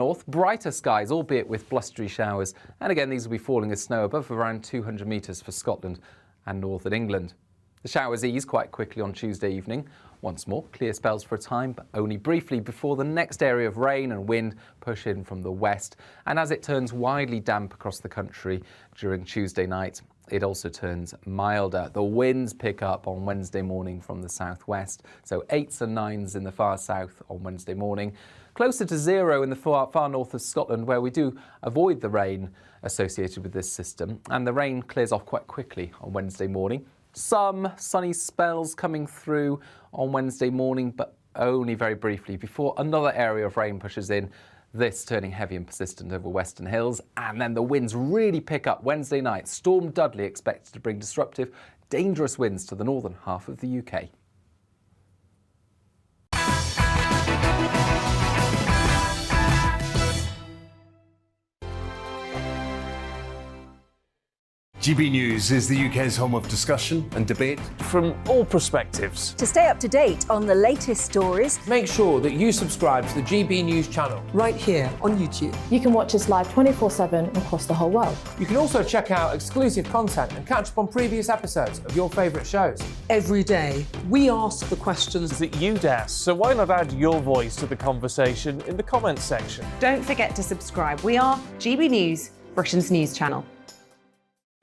North, brighter skies, albeit with blustery showers. And again, these will be falling as snow above around 200 metres for Scotland and northern England. The showers ease quite quickly on Tuesday evening. Once more, clear spells for a time, but only briefly before the next area of rain and wind push in from the west. And as it turns widely damp across the country during Tuesday night, it also turns milder. The winds pick up on Wednesday morning from the southwest, so 8s and 9s in the far south on Wednesday morning. Closer to 0 in the far north of Scotland, where we do avoid the rain associated with this system. And the rain clears off quite quickly on Wednesday morning. Some sunny spells coming through on Wednesday morning, but only very briefly before another area of rain pushes in, this turning heavy and persistent over Western Hills. And then the winds really pick up Wednesday night. Storm Dudley expected to bring disruptive, dangerous winds to the northern half of the UK. GB News is the UK's home of discussion and debate from all perspectives. To stay up to date on the latest stories, make sure that you subscribe to the GB News channel right here on YouTube. You can watch us live 24/7 across the whole world. You can also check out exclusive content and catch up on previous episodes of your favourite shows. Every day, we ask the questions that you'd ask, so why not add your voice to the conversation in the comments section? Don't forget to subscribe. We are GB News, Britain's news channel.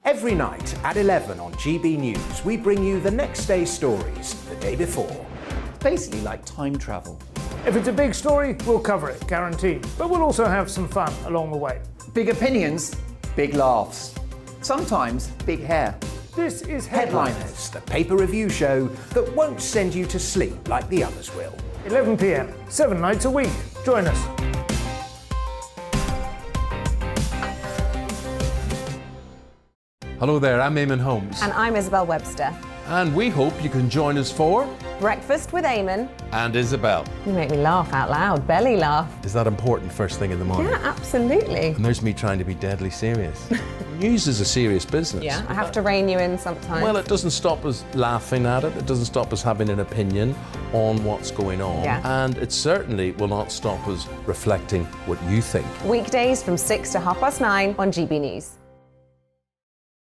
Every night at 11 on GB News, we bring you the next day's stories the day before. Basically like time travel. If it's a big story, we'll cover it, guaranteed. But we'll also have some fun along the way. Big opinions, big laughs. Sometimes big hair. This is Headliners, the paper review show that won't send you to sleep like the others will. 11 p.m, 7 nights a week. Join us. Hello there, I'm Eamon Holmes. And I'm Isabel Webster. And we hope you can join us for Breakfast with Eamon and Isabel. You make me laugh out loud, belly laugh. Is that important first thing in the morning? Yeah, absolutely. And there's me trying to be deadly serious. News is a serious business. Yeah, I have to rein you in sometimes. Well, it doesn't stop us laughing at it. It doesn't stop us having an opinion on what's going on. Yeah. And it certainly will not stop us reflecting what you think. Weekdays from 6 to 9:30 on GB News.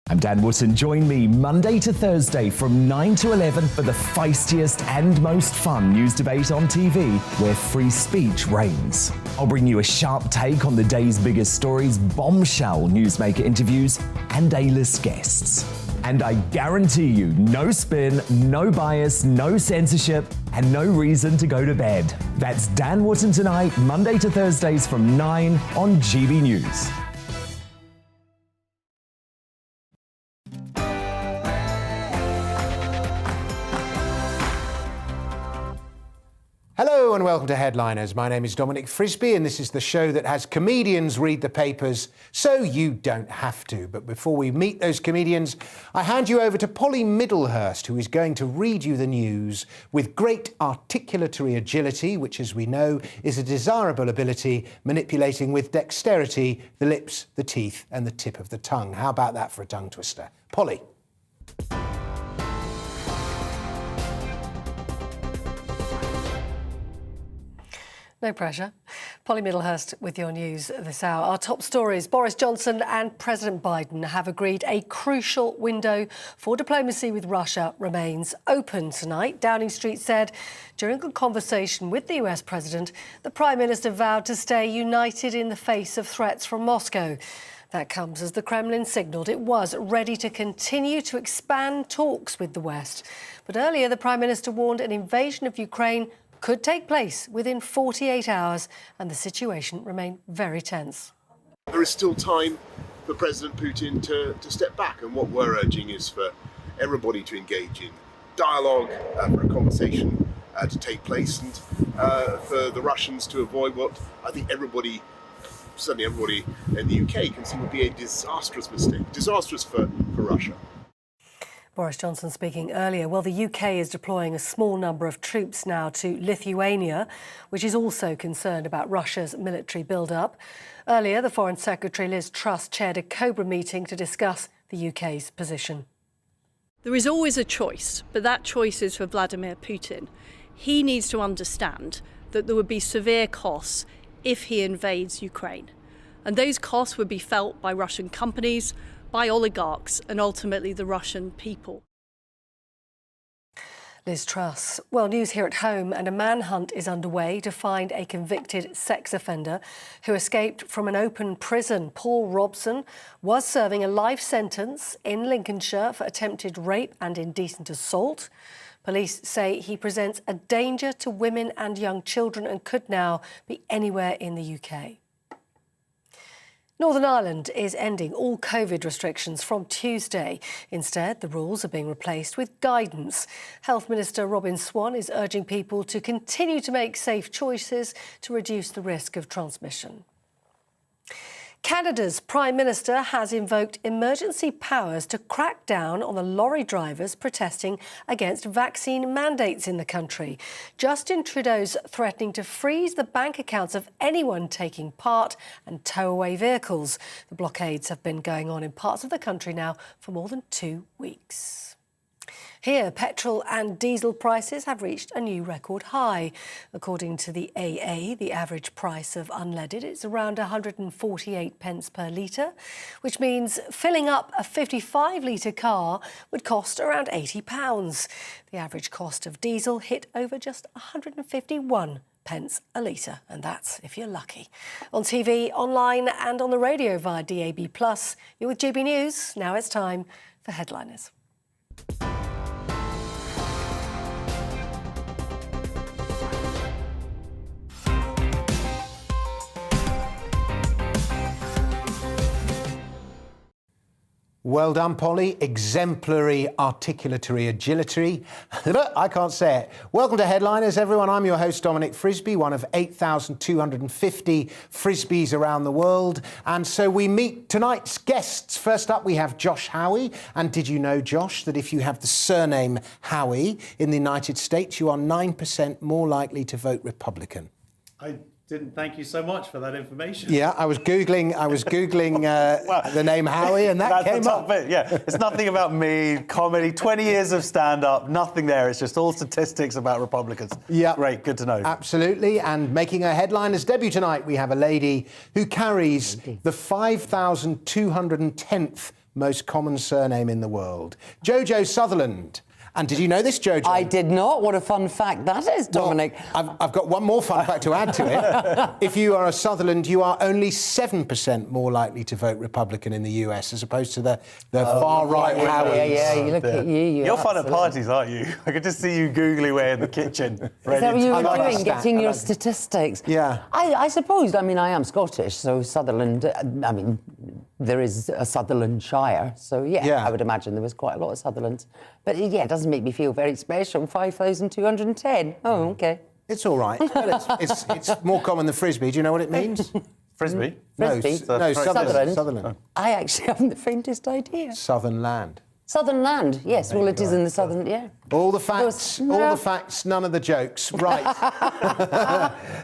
I'm Dan Wootton. Join me Monday to Thursday from 9 to 11 for the feistiest and most fun news debate on TV, where free speech reigns. I'll bring you a sharp take on the day's biggest stories, bombshell newsmaker interviews, and A-list guests. And I guarantee you, no spin, no bias, no censorship, and no reason to go to bed. That's Dan Wootton tonight, Monday to Thursdays from 9 on GB News. Hello and welcome to Headliners. My name is Dominic Frisby and this is the show that has comedians read the papers so you don't have to. But before we meet those comedians, I hand you over to Polly Middlehurst, who is going to read you the news with great articulatory agility, which, as we know, is a desirable ability, manipulating with dexterity the lips, the teeth and the tip of the tongue. How about that for a tongue twister? Polly. No pressure. Polly Middlehurst with your news this hour. Our top stories. Boris Johnson and President Biden have agreed a crucial window for diplomacy with Russia remains open tonight. Downing Street said during a conversation with the US President, the Prime Minister vowed to stay united in the face of threats from Moscow. That comes as the Kremlin signalled it was ready to continue to expand talks with the West. But earlier, the Prime Minister warned an invasion of Ukraine could take place within 48 hours, and the situation remained very tense. There is still time for President Putin to step back, and what we're urging is for everybody to engage in dialogue, for a conversation to take place, and for the Russians to avoid what I think everybody, certainly everybody in the UK, can see would be a disastrous mistake, disastrous for Russia. Boris Johnson speaking earlier. Well, the UK is deploying a small number of troops now to Lithuania, which is also concerned about Russia's military build-up. Earlier, the Foreign Secretary Liz Truss chaired a Cobra meeting to discuss the UK's position. There is always a choice, but that choice is for Vladimir Putin. He needs to understand that there would be severe costs if he invades Ukraine. And those costs would be felt by Russian companies, by oligarchs, and ultimately the Russian people. Liz Truss. Well, news here at home, and a manhunt is underway to find a convicted sex offender who escaped from an open prison. Paul Robson was serving a life sentence in Lincolnshire for attempted rape and indecent assault. Police say he presents a danger to women and young children and could now be anywhere in the UK. Northern Ireland is ending all COVID restrictions from Tuesday. Instead, the rules are being replaced with guidance. Health Minister Robin Swan is urging people to continue to make safe choices to reduce the risk of transmission. Canada's Prime Minister has invoked emergency powers to crack down on the lorry drivers protesting against vaccine mandates in the country. Justin Trudeau's threatening to freeze the bank accounts of anyone taking part and tow away vehicles. The blockades have been going on in parts of the country now for more than 2 weeks. Here, petrol and diesel prices have reached a new record high. According to the AA, the average price of unleaded is around 148 pence per litre, which means filling up a 55-litre car would cost around £80. The average cost of diesel hit over just 151 pence a litre, and that's if you're lucky. On TV, online and on the radio via DAB+, you're with GB News. Now it's time for Headliners. Well done, Polly. Exemplary articulatory agility. I can't say it. Welcome to Headliners, everyone. I'm your host, Dominic Frisby, one of 8,250 Frisbees around the world. And so we meet tonight's guests. First up, we have Josh Howie. And did you know, Josh, that if you have the surname Howie in the United States, you are 9% more likely to vote Republican? I didn't. Thank you so much for that information. Yeah, I was googling well, the name Howie, and that came up. Bit. Yeah, it's nothing about me, comedy, 20 years of stand-up, nothing there. It's just all statistics about Republicans. Yeah, great, good to know. Absolutely, and making her Headliners debut tonight, we have a lady who carries the 5,210th most common surname in the world, Jojo Sutherland. And did you know this, Jojo? I did not. What a fun fact that is, Dominic. Well, I've got one more fun fact to add to it. If you are a Sutherland, you are only 7% more likely to vote Republican in the US, as opposed to the far-right Howies. Yeah, you look at you. You're fun at parties, aren't you? I could just see you googly away in the kitchen. Is that what you were doing, getting your statistics? Yeah. I suppose, I am Scottish, so Sutherland, there is a Sutherland Shire, so yeah, I would imagine there was quite a lot of Sutherlands. But yeah, it doesn't make me feel very special. 5,210. Oh, OK. It's all right. Well, it's more common than Frisbee. Do you know what it means? Frisbee? Frisbee? No, Sutherland. Sutherland. I actually haven't the faintest idea. Southern land. Southern land, yes. Well, it is in the southern, yeah. All the facts, none of the jokes. Right.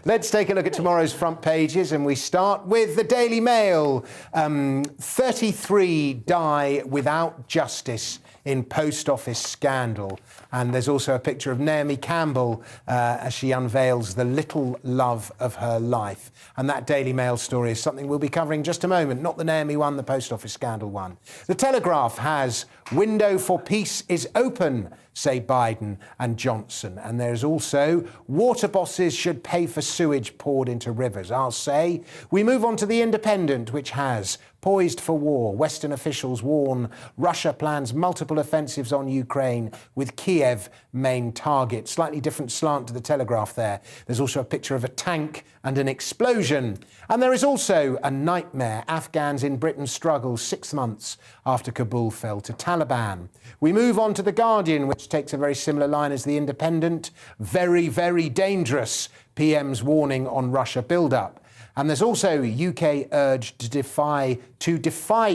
Let's take a look at tomorrow's front pages, and we start with the Daily Mail. 33 die without justice in post office scandal. And there's also a picture of Naomi Campbell as she unveils the little love of her life. And that Daily Mail story is something we'll be covering in just a moment, not the Naomi one, the post office scandal one. The Telegraph has window for peace is open, say Biden and Johnson. And there's also water bosses should pay for sewage poured into rivers, I'll say. We move on to The Independent, which has poised for war. Western officials warn Russia plans multiple offensives on Ukraine with Kiev main target. Slightly different slant to the Telegraph there. There's also a picture of a tank and an explosion. And there is also a nightmare. Afghans in Britain struggle 6 months after Kabul fell to Taliban. We move on to The Guardian, which takes a very similar line as The Independent. Very, very dangerous. PM's warning on Russia build-up. And there's also UK urge to defy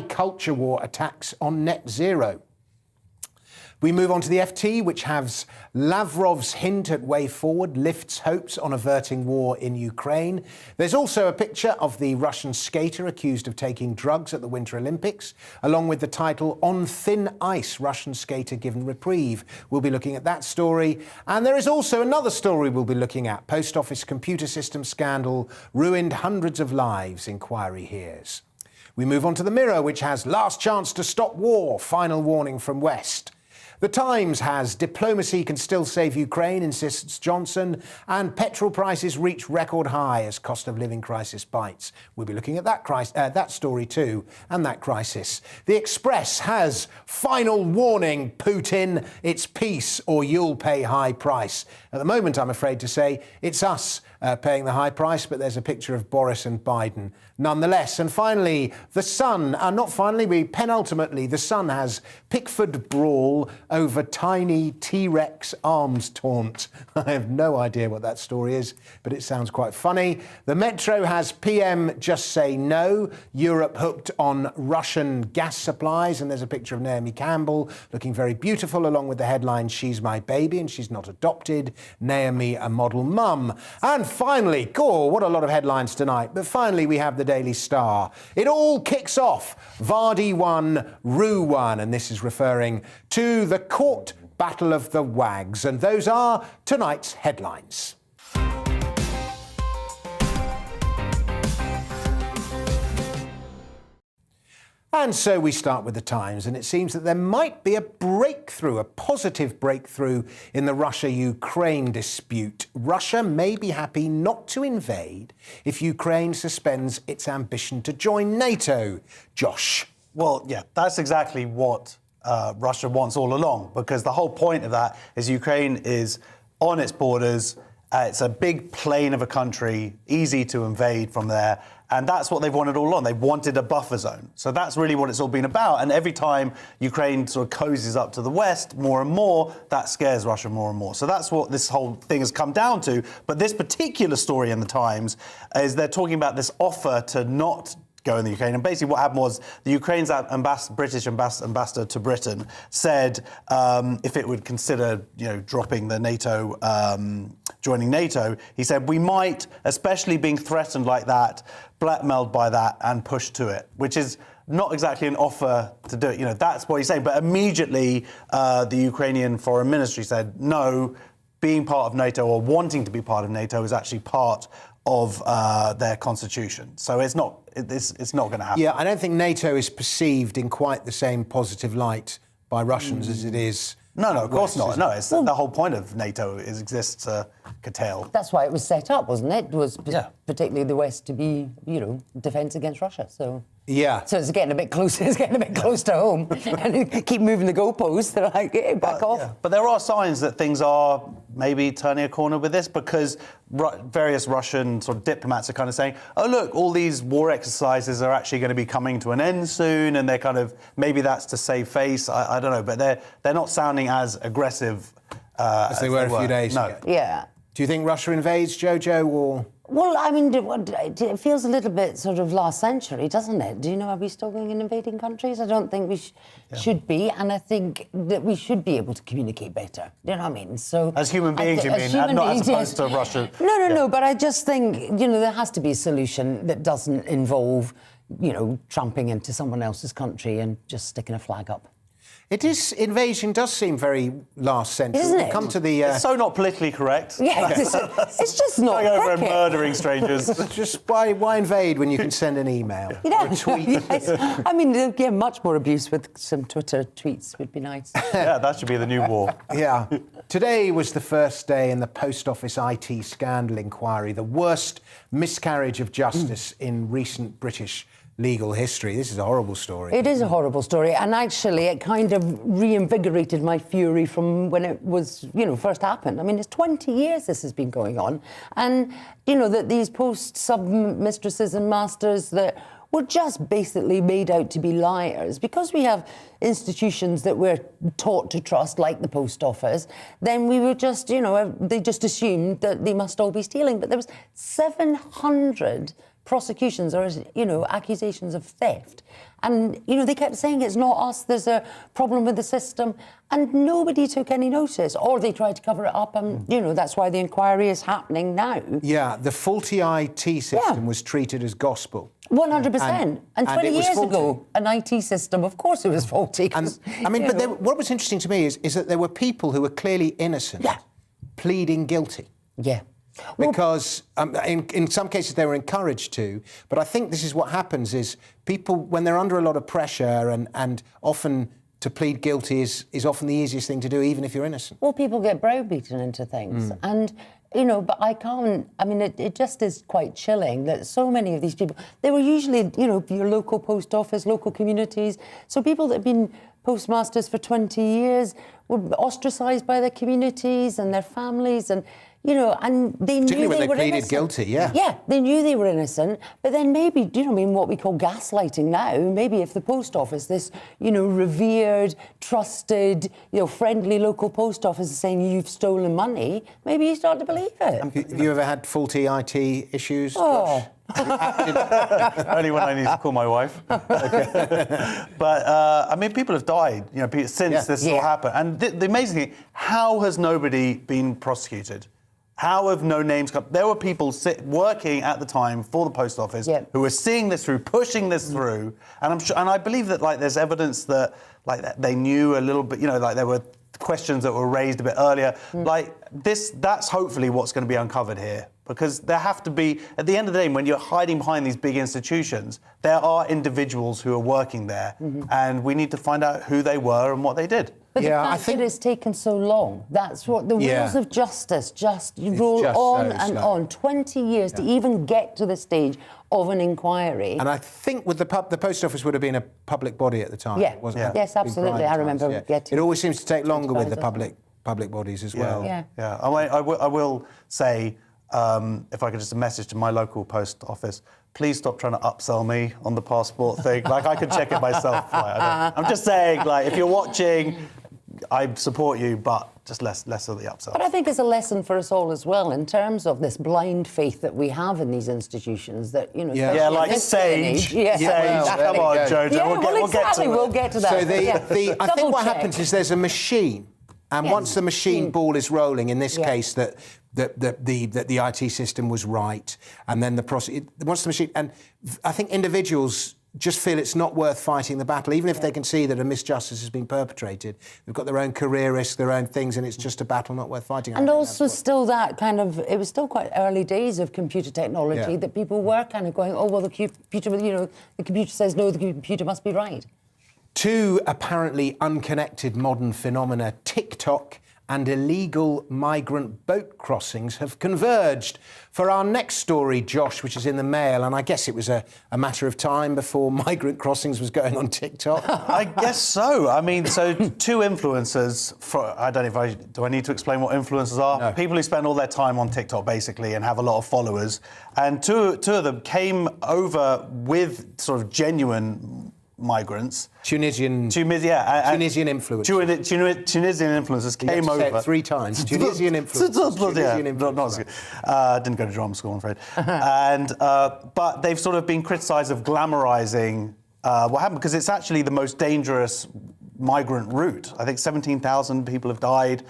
culture war attacks on net zero. We move on to the FT, which has Lavrov's hint at way forward lifts hopes on averting war in Ukraine. There's also a picture of the Russian skater accused of taking drugs at the Winter Olympics, along with the title On Thin Ice, Russian skater given reprieve. We'll be looking at that story. And there is also another story we'll be looking at. Post Office computer system scandal ruined hundreds of lives, inquiry hears. We move on to the Mirror, which has last chance to stop war, final warning from West. The Times has diplomacy can still save Ukraine, insists Johnson, and petrol prices reach record high as cost of living crisis bites. We'll be looking at that story too, and that crisis. The Express has final warning, Putin, it's peace or you'll pay high price. At the moment, I'm afraid to say, it's us paying the high price, but there's a picture of Boris and Biden nonetheless. And finally, The Sun, penultimately, The Sun has Pickford brawl over tiny T-Rex arms taunt. I have no idea what that story is, but it sounds quite funny. The Metro has PM just say no, Europe hooked on Russian gas supplies, and there's a picture of Naomi Campbell looking very beautiful, along with the headline, she's my baby and she's not adopted, Naomi a model mum. And finally, what a lot of headlines tonight, but finally we have the Daily Star. It all kicks off. Vardy won, Rue won, and this is referring to the court battle of the wags. And those are tonight's headlines. And so we start with the Times, and it seems that there might be a breakthrough, a positive breakthrough in the Russia-Ukraine dispute. Russia may be happy not to invade if Ukraine suspends its ambition to join NATO. Josh. Well, yeah, that's exactly what Russia wants all along, because the whole point of that is Ukraine is on its borders. It's a big plain of a country, easy to invade from there. And that's what they've wanted all along. They wanted a buffer zone. So that's really what it's all been about. And every time Ukraine sort of cozies up to the West more and more, that scares Russia more and more. So that's what this whole thing has come down to. But this particular story in the Times is they're talking about this offer to not go in the Ukraine. And basically what happened was the Ukraine's British ambassador to Britain said if it would consider, dropping the NATO, joining NATO, he said we might, especially being threatened like that, blackmailed by that and pushed to it, which is not exactly an offer to do it. That's what he's saying. But immediately the Ukrainian foreign ministry said, no, being part of NATO or wanting to be part of NATO is actually part of their constitution. So it's not going to happen. Yeah, I don't think NATO is perceived in quite the same positive light by Russians as it is. No, of course not. No, it's the whole point of NATO exists to curtail. That's why it was set up, wasn't it? It was particularly the West to be, defence against Russia. So yeah. So it's getting a bit closer. It's getting a bit close to home, and keep moving the goalposts. They're like, hey, back off. Yeah. But there are signs that things are maybe turning a corner with this, because various Russian sort of diplomats are kind of saying, oh, look, all these war exercises are actually going to be coming to an end soon, and they're kind of, maybe that's to save face. I don't know, but they're not sounding as aggressive as they were a few days ago. Yeah. Do you think Russia invades, Jojo, or...? Well, I mean, it feels a little bit sort of last century, doesn't it? Are we still going and invading countries? I don't think we should be, and I think that we should be able to communicate better. Do you know what I mean? So as human beings, you mean, and not as opposed to Russia? No, but I just think, there has to be a solution that doesn't involve, tramping into someone else's country and just sticking a flag up. Invasion does seem very last century. Isn't it? Come to the... It's so not politically correct. Yeah, it's just not. Going over and murdering strangers. Just why invade when you can send an email or a tweet? Yes. I mean, much more abuse with some Twitter tweets would be nice. Yeah, that should be the new war. Yeah. Today was the first day in the Post Office IT scandal inquiry, the worst miscarriage of justice in recent British legal history. This is a horrible story. It is a horrible story, and actually it kind of reinvigorated my fury from when it was, first happened. I mean, it's 20 years this has been going on, and, that these post-sub-mistresses and masters that were just basically made out to be liars. Because we have institutions that we're taught to trust, like the post office, then we were just, they just assumed that they must all be stealing. But there was 700 prosecutions or, accusations of theft. And, they kept saying it's not us, there's a problem with the system. And nobody took any notice, or they tried to cover it up. And, that's why the inquiry is happening now. Yeah, the faulty IT system was treated as gospel. 100%. And 20 years ago, an IT system, of course it was faulty. And, what was interesting to me is that there were people who were clearly innocent pleading guilty. Yeah. Because in some cases they were encouraged to, but I think this is what happens is people, when they're under a lot of pressure and often to plead guilty is often the easiest thing to do, even if you're innocent. Well, people get browbeaten into things. And, but I can't, it just is quite chilling that so many of these people, they were usually, your local post office, local communities. So people that have been postmasters for 20 years were ostracised by their communities and their families and, and they knew Particularly when they were pleaded innocent. guilty, yeah. Yeah, they knew they were innocent, but then maybe, what we call gaslighting now, maybe if the post office, this, revered, trusted, friendly local post office is saying you've stolen money, maybe you start to believe it. Have you ever had faulty IT issues? Oh. Only when I need to call my wife. Okay. But, people have died, since this all happened. And the amazing thing, how has nobody been prosecuted? How have no names come? There were people working at the time for the post office who were seeing this through, pushing this through, and I'm sure, and I believe that there's evidence that that they knew a little bit. There were questions that were raised a bit earlier. That's hopefully what's going to be uncovered here, because there have to be, at the end of the day, when you're hiding behind these big institutions, there are individuals who are working there, and we need to find out who they were and what they did. But the fact that it's taken so long, that's what the wheels of justice just roll on and on. 20 years to even get to the stage of an inquiry. And I think with the post office would have been a public body at the time, wasn't it? Yes, absolutely. I remember getting... It always seems to take longer with the public bodies as well. Yeah. I will say, if I could just a message to my local post office, please stop trying to upsell me on the passport thing. I could check it myself. I'm just saying, if you're watching, I support you, but just less of the upsell. But I think it's a lesson for us all as well in terms of this blind faith that we have in these institutions that, like Sage. Sage. Come on, Jojo. Yeah, we'll get to that. So I think what happens is there's a machine, and once the machine ball is rolling, in this case that the IT system was right, and then once the machine, and I think individuals just feel it's not worth fighting the battle, even if they can see that a misjustice has been perpetrated. They've got their own career risk, their own things, and it's just a battle not worth fighting. And also still that kind of, it was still quite early days of computer technology that people were kind of going, oh, well, the computer, the computer says no, the computer must be right. Two apparently unconnected modern phenomena, TikTok and illegal migrant boat crossings, have converged. For our next story, Josh, which is in the Mail, and I guess it was a matter of time before migrant crossings was going on TikTok. I guess so. So two influencers, do I need to explain what influencers are? No. People who spend all their time on TikTok, basically, and have a lot of followers. And two of them came over with sort of genuine migrants. Tunisian influencers. Tunisian influencers came over. Say it 3 times. Tunisian influencers. Didn't go to drama school, I'm afraid. But they've sort of been criticised of glamorising what happened, because it's actually the most dangerous migrant route. I think 17,000 people have died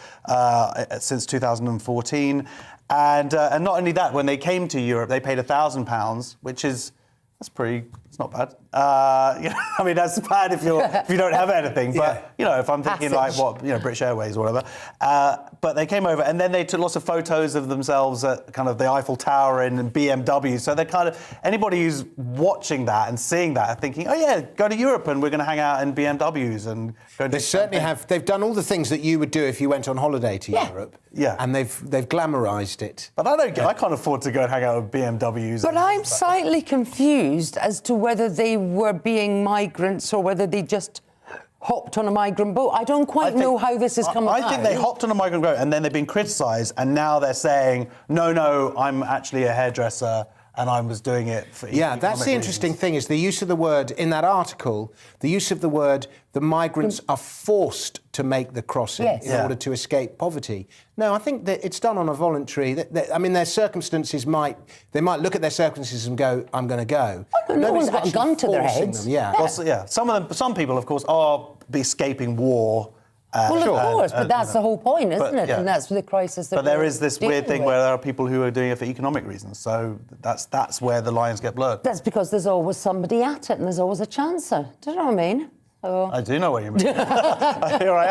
since 2014. And not only that, when they came to Europe, they paid £1,000, which is... it's not bad. That's bad if you don't have anything. But, if I'm thinking British Airways or whatever. But they came over and then they took lots of photos of themselves at kind of the Eiffel Tower and BMW. So they're kind of, anybody who's watching that and seeing that are thinking, oh yeah, go to Europe and we're going to hang out in BMWs and go to... They certainly have. They've done all the things that you would do if you went on holiday to Europe. Yeah. And they've glamorised it. But I can't afford to go and hang out with BMWs. But I'm slightly confused as to whether they were being migrants or whether they just hopped on a migrant boat. I don't quite know how this has come about. I think they hopped on a migrant boat and then they've been criticised and now they're saying, no, I'm actually a hairdresser and I was doing it for Yeah, that's the interesting thing, is the use of the word, in that article, the use of the word, the migrants are forced to make the crossing in order to escape poverty. No, I think that it's done on a voluntary... I mean, their circumstances might look at their circumstances and go, I'm going to go. No one's got a gun to their heads. Some people, of course, are escaping war. Well, of course, but that's the whole point, isn't it? And that's the crisis that But there is this weird thing where there are people who are doing it for economic reasons, so that's where the lines get blurred. That's because there's always somebody at it and there's always a chancer. Do you know what I mean? So... I do know what you mean. Here I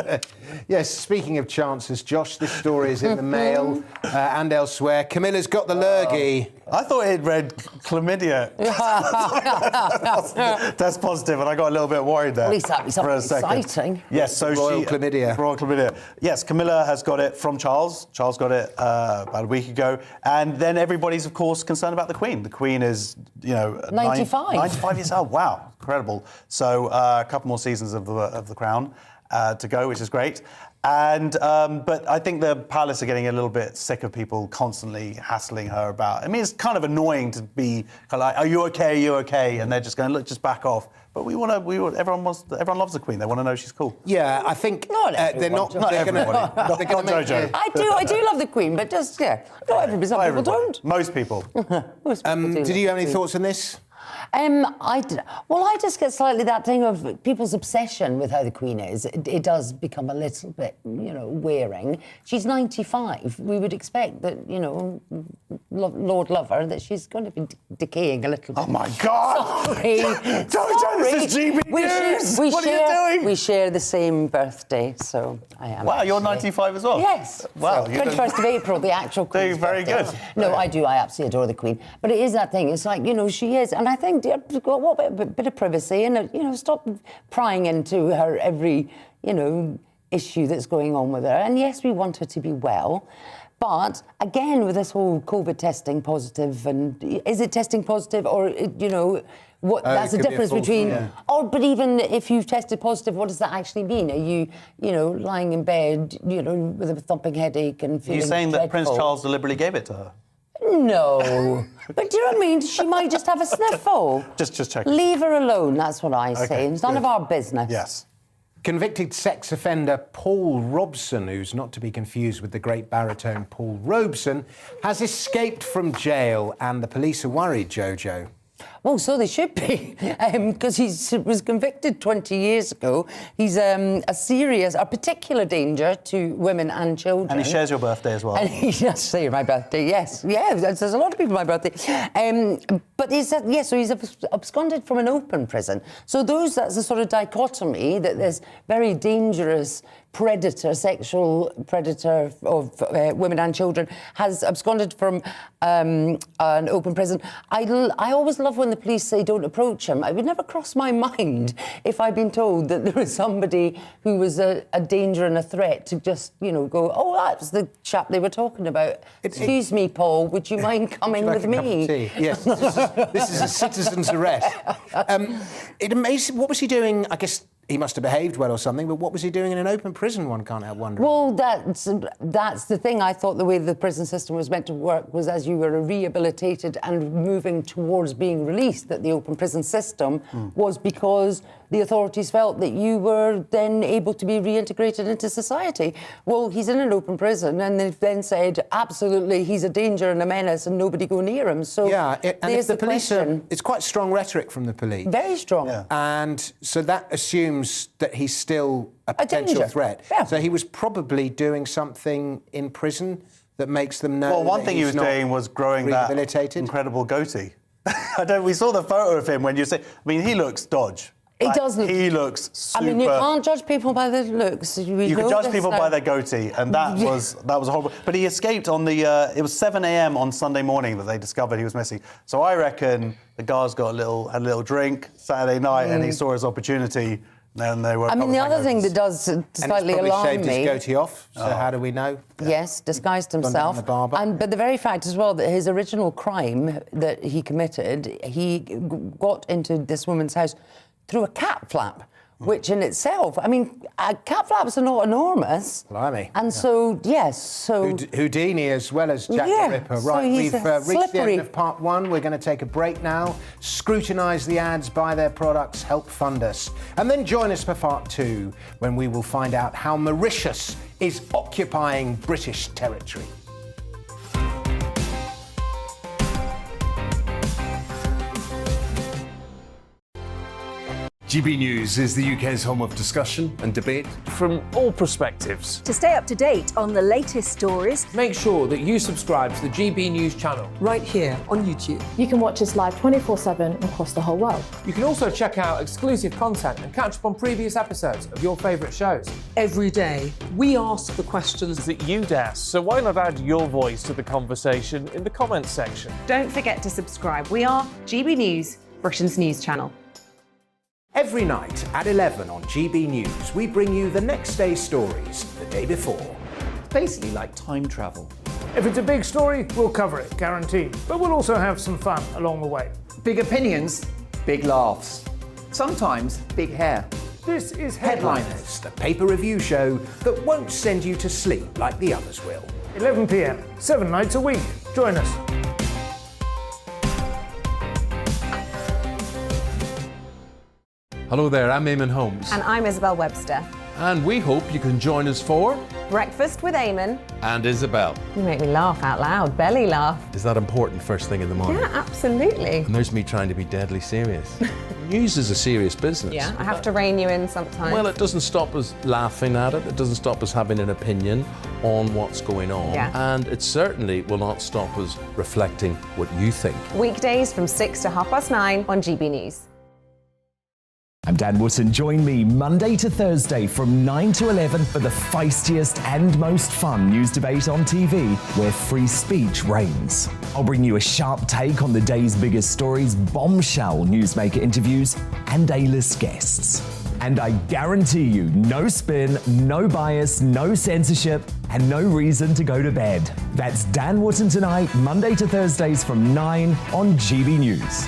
am. Yes, speaking of chances, Josh, this story is in the Mail and elsewhere. Camilla's got the lurgy. I thought it read chlamydia. That's positive, and I got a little bit worried there. At least that'd be something exciting. Yes, so Royal chlamydia. Royal chlamydia. Yes, Camilla has got it from Charles. Charles got it about a week ago, and then everybody's, of course, concerned about the Queen. The Queen is, 95. 95 years old. Wow, incredible. So a couple more seasons of the Crown to go, which is great. And but I think the palace are getting a little bit sick of people constantly hassling her about. I mean, it's kind of annoying to be kind of like, "Are you okay? Are you okay?" And they're just going, "Look, just back off." But everyone loves the Queen. They want to know she's cool. Yeah, I think they're not. Not everybody. Not Jojo. I do love the Queen, but just not everybody. Some people don't. Most people. Did you have any thoughts on this? I just get slightly that thing of people's obsession with how the Queen is. It does become a little bit, wearing. She's 95. We would expect that, Lord love her, that she's going to be decaying a little bit. Oh my God! Sorry. Jojo, this is GBNews. What are you doing? We share the same birthday, so I am. Wow, you're 95 as well. Yes. Wow. So, 21st of April, the actual Queen's doing very birthday. good. No, I do. I absolutely adore the Queen. But it is that thing. It's like, she is, and I think what a bit of privacy and stop prying into her every issue that's going on with her. And yes, we want her to be well, but again with this whole COVID testing positive, and is it testing positive or what? That's the difference between. But even if you've tested positive, what does that actually mean? Are you lying in bed with a thumping headache and feeling? Are you saying dreadful? that Prince Charles deliberately gave it to her? No. But do you know what I mean? She might just have a sniffle. Just check. Leave her alone, that's what I say. Okay, It's none of our business. Yes. Convicted sex offender Paul Robson, who's not to be confused with the great baritone Paul Robson, has escaped from jail, and the police are worried, Jojo. Well, so they should be, because he was convicted 20 years ago. He's a particular danger to women and children. And he shares your birthday as well. And he does share my birthday, yes. Yeah, there's a lot of people my birthday. But so he's absconded from an open prison. So that's the sort of dichotomy, that there's very dangerous sexual predator of women and children, has absconded from an open prison. I always love when the police say don't approach him. It would never cross my mind if I'd been told that there was somebody who was a danger and a threat to just, go, oh, that's the chap they were talking about. Excuse me, Paul, would you mind coming with me? Yes, this is a citizen's arrest. What was he doing? I guess he must have behaved well or something, but what was he doing in an open prison, one can't help wondering? Well, that's the thing. I thought the way the prison system was meant to work was as you were rehabilitated and moving towards being released, that the open prison system was because the authorities felt that you were then able to be reintegrated into society. Well, he's in an open prison, and they've then said, absolutely, he's a danger and a menace and nobody go near him. So and if the police it's quite strong rhetoric from the police. Very strong. Yeah. And so that assumes that he's still a potential threat. Yeah. So he was probably doing something in prison that makes them know. Well, one thing he was doing was growing that incredible goatee. We saw the photo of him when you say. I mean, he looks dodge. He does look. He looks super. I mean, you can't judge people by their looks. You can judge people by their goatee, and that was horrible. But he escaped on the. It was 7 a.m. on Sunday morning that they discovered he was missing. So I reckon the guards had a little drink Saturday night, and he saw his opportunity. Then they were. I mean, the other thing that does slightly alarm shaved me. His goatee off. So how do we know? Yes, disguised himself. But the very fact as well that his original crime that he committed, he got into this woman's house through a cat flap, which in itself, I mean, cat flaps are not enormous. Blimey. And so, yes, so... Houdini as well as Jack the Ripper. so Right, he's we've reached the slippery. end of part one. We're going to take a break now, scrutinise the ads, buy their products, help fund us. And then join us for part two, when we will find out how Mauritius is occupying British territory. GB News is the UK's home of discussion and debate from all perspectives. To stay up to date on the latest stories, make sure that you subscribe to the GB News channel right here on YouTube. You can watch us live 24/7 across the whole world. You can also check out exclusive content and catch up on previous episodes of your favourite shows. Every day, we ask the questions that you'd ask, so why not add your voice to the conversation in the comments section? Don't forget to subscribe. We are GB News, Britain's news channel. Every night at 11 on GB News, we bring you the next day's stories the day before. Basically like time travel. If it's a big story, we'll cover it, guaranteed. But we'll also have some fun along the way. Big opinions, big laughs. Sometimes big hair. This is Headliners, the paper review show that won't send you to sleep like the others will. 11 p.m, 7 nights a week. Join us. Hello there, I'm Eamon Holmes. And I'm Isabel Webster. And we hope you can join us for Breakfast with Eamon. And Isabel. You make me laugh out loud, belly laugh. Is that important first thing in the morning? Yeah, absolutely. And there's me trying to be deadly serious. News is a serious business. Yeah, I have to rein you in sometimes. Well, it doesn't stop us laughing at it. It doesn't stop us having an opinion on what's going on. Yeah. And it certainly will not stop us reflecting what you think. Weekdays from 6 to 9:30 on GB News. I'm Dan Wootton. Join me Monday to Thursday from 9 to 11 for the feistiest and most fun news debate on TV, where free speech reigns. I'll bring you a sharp take on the day's biggest stories, bombshell newsmaker interviews, and A-list guests. And I guarantee you, no spin, no bias, no censorship, and no reason to go to bed. That's Dan Wootton Tonight, Monday to Thursdays from 9 on GB News.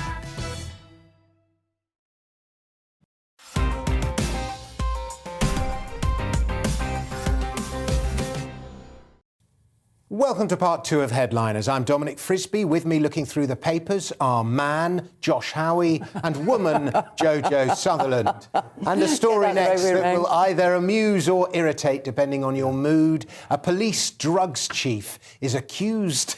Welcome to part two of Headliners. I'm Dominic Frisby. With me looking through the papers are man, Josh Howie, and woman, Jojo Sutherland. And a story next that will either amuse or irritate, depending on your mood. A police drugs chief is accused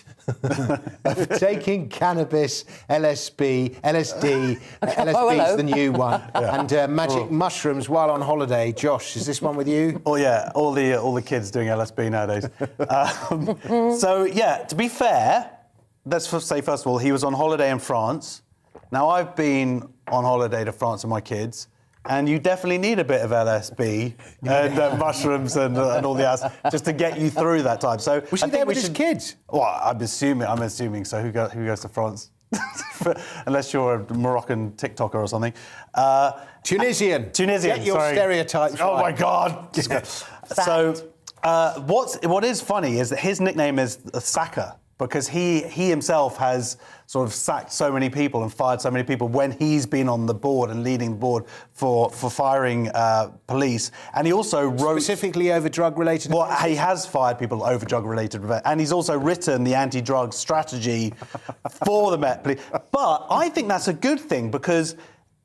of taking cannabis, LSD, LSD's the new one, and magic mushrooms while on holiday. Josh, is this one with you? Oh yeah, all the kids doing LSD nowadays. So yeah, to be fair, let's say first of all, he was on holiday in France. Now I've been on holiday to France with my kids. And you definitely need a bit of LSD and mushrooms and all the ass just to get you through that time. So was he there with his kids? Well, I'm assuming. So who goes to France? Unless you're a Moroccan TikToker or something. Tunisian. Get your stereotypes. Oh my God. So what is funny is that his nickname is the Sacker, because he himself has sort of sacked so many people and fired so many people when he's been on the board and leading the board for firing police. And he also wrote... Specifically over drug-related... Well, he has fired people over drug-related... And he's also written the anti-drug strategy for the Met Police. But I think that's a good thing, because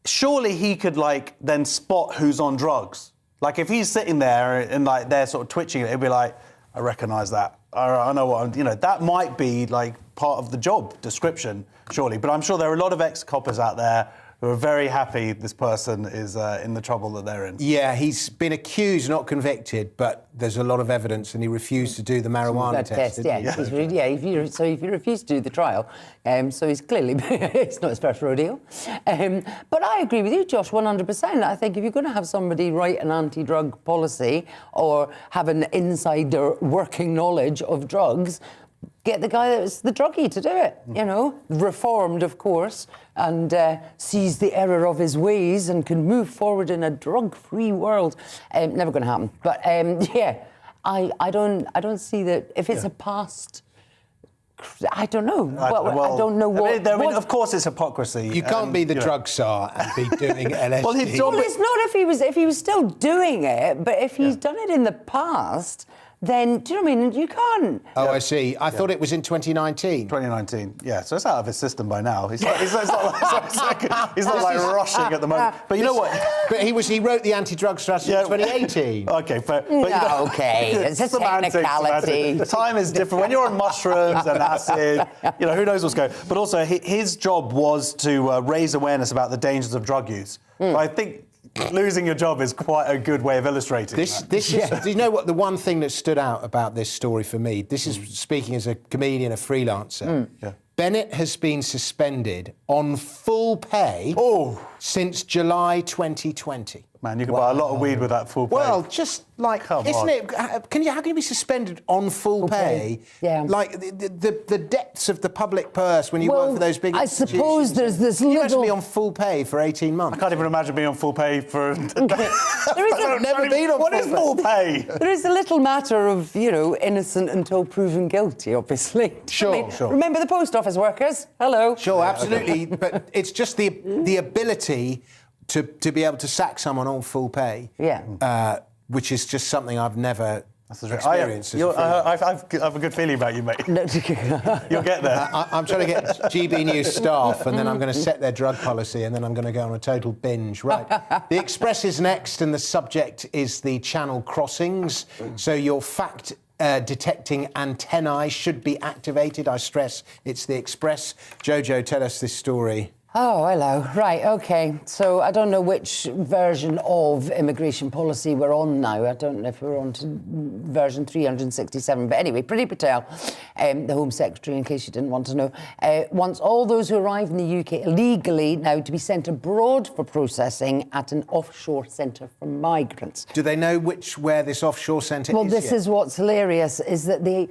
surely he could, then spot who's on drugs. Like, if he's sitting there and, they're sort of twitching it, he'd be like, I recognise that. I know what that might be part of the job description, surely. But I'm sure there are a lot of ex-coppers out there who are very happy this person is in the trouble that they're in. Yeah, he's been accused, not convicted, but there's a lot of evidence, and he refused to do the marijuana test. If he refused to do the trial, so he's clearly it's not his first rodeo. But I agree with you, Josh, 100%. I think if you're going to have somebody write an anti-drug policy or have an insider working knowledge of drugs, get the guy that's the druggie to do it, reformed, of course, and sees the error of his ways and can move forward in a drug-free world. Never going to happen. But I don't see that if it's a past I don't know. I don't know what. I mean, of course, it's hypocrisy. You can't be the drug czar and be doing LSD. Well, it's not if he was still doing it, but if he's done it in the past, then do you know what I mean? You can't. Oh, I see. I thought it was in 2019. 2019. Yeah, so it's out of his system by now. He's not like rushing at the moment. But you know what? But he wrote the anti-drug strategy in 2018. Okay, but you know, okay, it's a technicality. Time is different when you're on mushrooms and acid. You know, who knows what's going. But also, his job was to raise awareness about the dangers of drug use. So I think losing your job is quite a good way of illustrating that. This is, do you know what the one thing that stood out about this story for me? This is speaking as a comedian, a freelancer. Bennett has been suspended on full pay since July 2020. Man, you can buy a lot of weed with that full pay. Well, just like, isn't it? How can you be suspended on full pay? Yeah. Like the depths of the public purse when you work for those big institutions. I suppose there's this little. You have to be on full pay for 18 months. I can't even imagine being on full pay for. I've never been on. What is full pay? There is a little matter of, you know, innocent until proven guilty, obviously. Sure. Remember the post office workers? Hello. Sure, absolutely. But it's just the ability to be able to sack someone on full pay. Yeah. Which is just something I've never experienced. I have a good feeling about you, mate. You'll get there. I'm trying to get GBNews staff, and then I'm going to set their drug policy, and then I'm going to go on a total binge. Right. The Express is next, and the subject is the channel crossings. So your fact detecting antennae should be activated. I stress it's the Express. Jojo, tell us this story. Oh, hello. Right, OK. So I don't know which version of immigration policy we're on now. I don't know if we're on to version 367. But anyway, Priti Patel, the Home Secretary, in case you didn't want to know, wants all those who arrive in the UK illegally now to be sent abroad for processing at an offshore centre for migrants. Do they know where this offshore centre is? Well, this is what's hilarious, is that they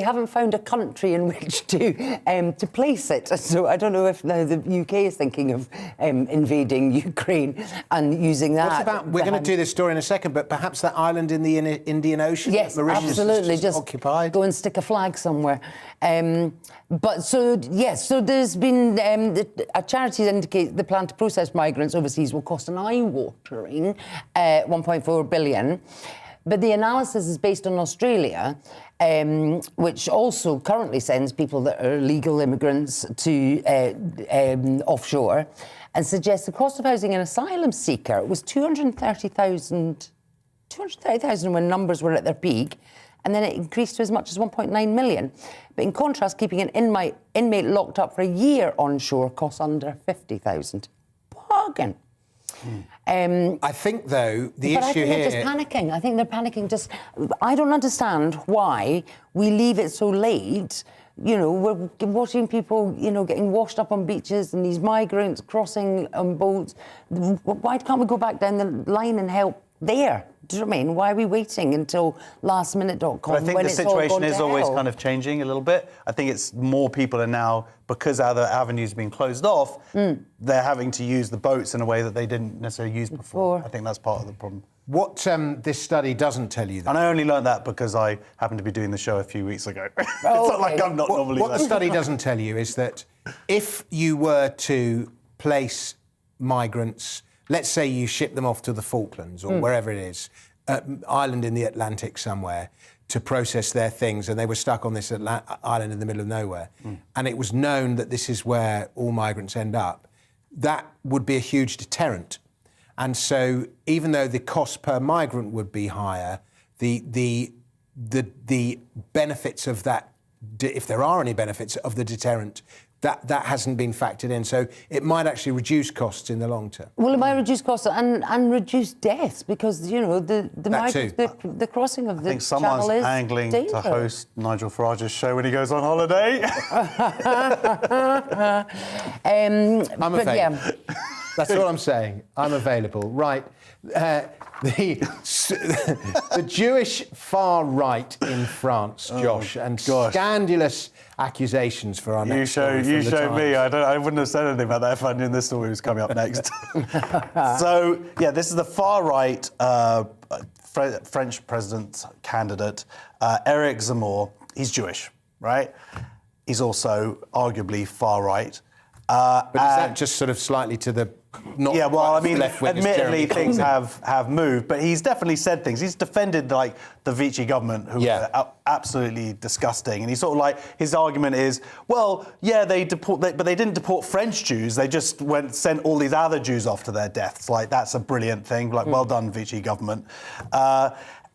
haven't found a country in which to place it. So I don't know if now the UK is thinking of invading Ukraine and using that. What about, we're going to do this story in a second, but perhaps that island in the Indian Ocean? Yes, Mauritius absolutely. Is just occupied. Go and stick a flag somewhere. So there's been a charity that indicates the plan to process migrants overseas will cost an eye-watering 1.4 billion. But the analysis is based on Australia, which also currently sends people that are legal immigrants to offshore, and suggests the cost of housing an asylum seeker was 230,000 when numbers were at their peak, and then it increased to as much as 1.9 million. But in contrast, keeping an inmate locked up for a year onshore costs under 50,000. Bargain. I think, though, the issue here... they're just panicking. I think they're panicking. I don't understand why we leave it so late. You know, we're watching people, you know, getting washed up on beaches and these migrants crossing on boats. Why can't we go back down the line and help there? Do you know what I mean? Why are we waiting until lastminute.com? I think the situation is always kind of changing a little bit. I think it's more people are now, because other avenues have been closed off, they're having to use the boats in a way that they didn't necessarily use before. I think that's part of the problem. What this study doesn't tell you... And I only learned that because I happened to be doing the show a few weeks ago. It's not like I'm not normally... What the study doesn't tell you is that if you were to place migrants... Let's say you ship them off to the Falklands or wherever it is, island in the Atlantic somewhere, to process their things, and they were stuck on this island in the middle of nowhere, and it was known that this is where all migrants end up, that would be a huge deterrent. And so even though the cost per migrant would be higher, the benefits of that, if there are any benefits of the deterrent, that hasn't been factored in. So it might actually reduce costs in the long term. Well, it might reduce costs and reduce deaths because, you know, the crossing of the channel is... I think someone's angling to host Nigel Farage's show when he goes on holiday. I'm available. Yeah. That's what I'm saying. I'm available. Right. The Jewish far right in France, Josh, and scandalous accusations for our next story. You showed me. I wouldn't have said anything about that if I knew this story was coming up next. So, yeah, this is the far right French president candidate, Eric Zemmour, he's Jewish, right? He's also arguably far right. But is that just sort of slightly to the not? Yeah, well, I mean, left wing as admittedly, Jeremy things Corbyn? have moved, but he's definitely said things. He's defended like the Vichy government, who were absolutely disgusting, and he's sort of like his argument is, well, yeah, but they didn't deport French Jews. They just sent all these other Jews off to their deaths. Like that's a brilliant thing. Like, well done, Vichy government,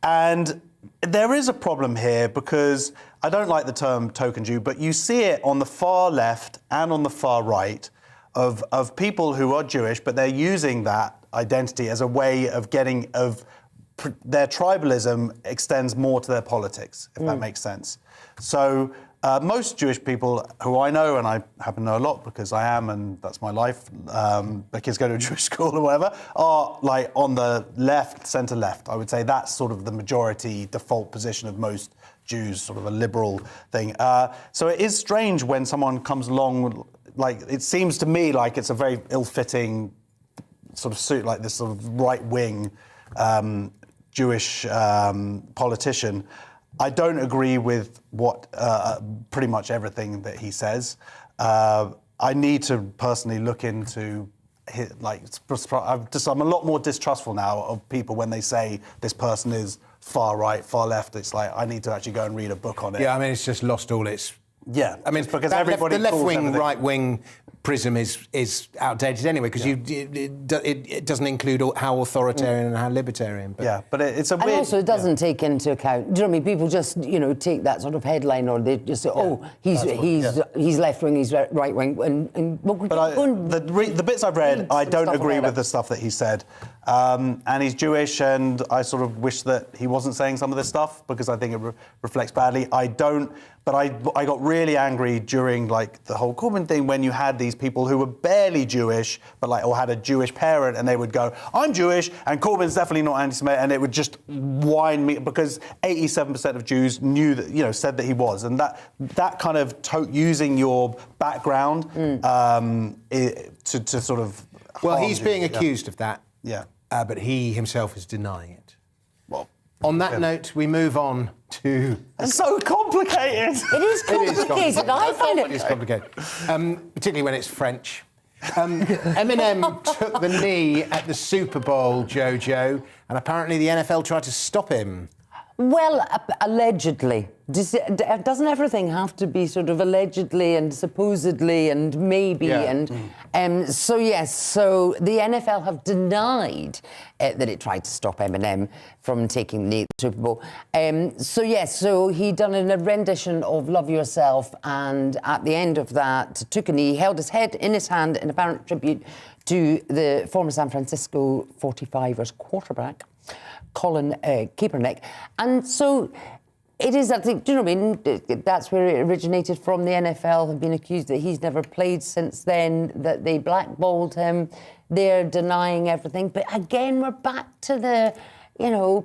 and. There is a problem here because I don't like the term token Jew, but you see it on the far left and on the far right of people who are Jewish, but they're using that identity as a way of their tribalism extends more to their politics, if that makes sense. So most Jewish people who I know, and I happen to know a lot because I am, and that's my life, the kids go to a Jewish school or whatever, are like on the left, centre left. I would say that's sort of the majority default position of most Jews, sort of a liberal thing. So it is strange when someone comes along, like it seems to me like it's a very ill-fitting sort of suit, like this sort of right-wing Jewish politician. I don't agree with what pretty much everything that he says. I need to personally look into I'm a lot more distrustful now of people when they say this person is far right, far left. It's like I need to actually go and read a book on it. Yeah, I mean, it's just lost all its. Yeah, I mean, because the left wing, right wing prism is outdated anyway because it doesn't include how authoritarian and how libertarian. But it's a weird. And also, it doesn't take into account. Do you know what I mean? People just take that sort of headline, or they just say, he's left wing, he's right wing, the bits I've read, I don't agree with the stuff that he said, and he's Jewish, and I sort of wish that he wasn't saying some of this stuff because I think it reflects badly. I don't. But I got really angry during like the whole Corbyn thing when you had these people who were barely Jewish, but like or had a Jewish parent, and they would go, "I'm Jewish," and Corbyn's definitely not anti-Semitic, and it would just whine me because 87% of Jews knew that said that he was, and that kind of using your background to sort of. Well, he's being accused of that. Yeah, but he himself is denying it. Well. On that note, we move on to... It's so complicated. It is complicated. I find it is complicated, particularly when it's French. Eminem took the knee at the Super Bowl, Jojo, and apparently the NFL tried to stop him. Well, allegedly. Doesn't everything have to be sort of allegedly and supposedly and maybe? And so the NFL have denied that it tried to stop Eminem from taking the knee at the Super Bowl. So he done a rendition of Love Yourself, and at the end of that took a knee, held his head in his hand in apparent tribute to the former San Francisco 45ers quarterback, Colin Kaepernick. And so it is, I think, do you know what I mean? That's where it originated from. The NFL have been accused that he's never played since then, that they blackballed him. They're denying everything. But again, we're back to the,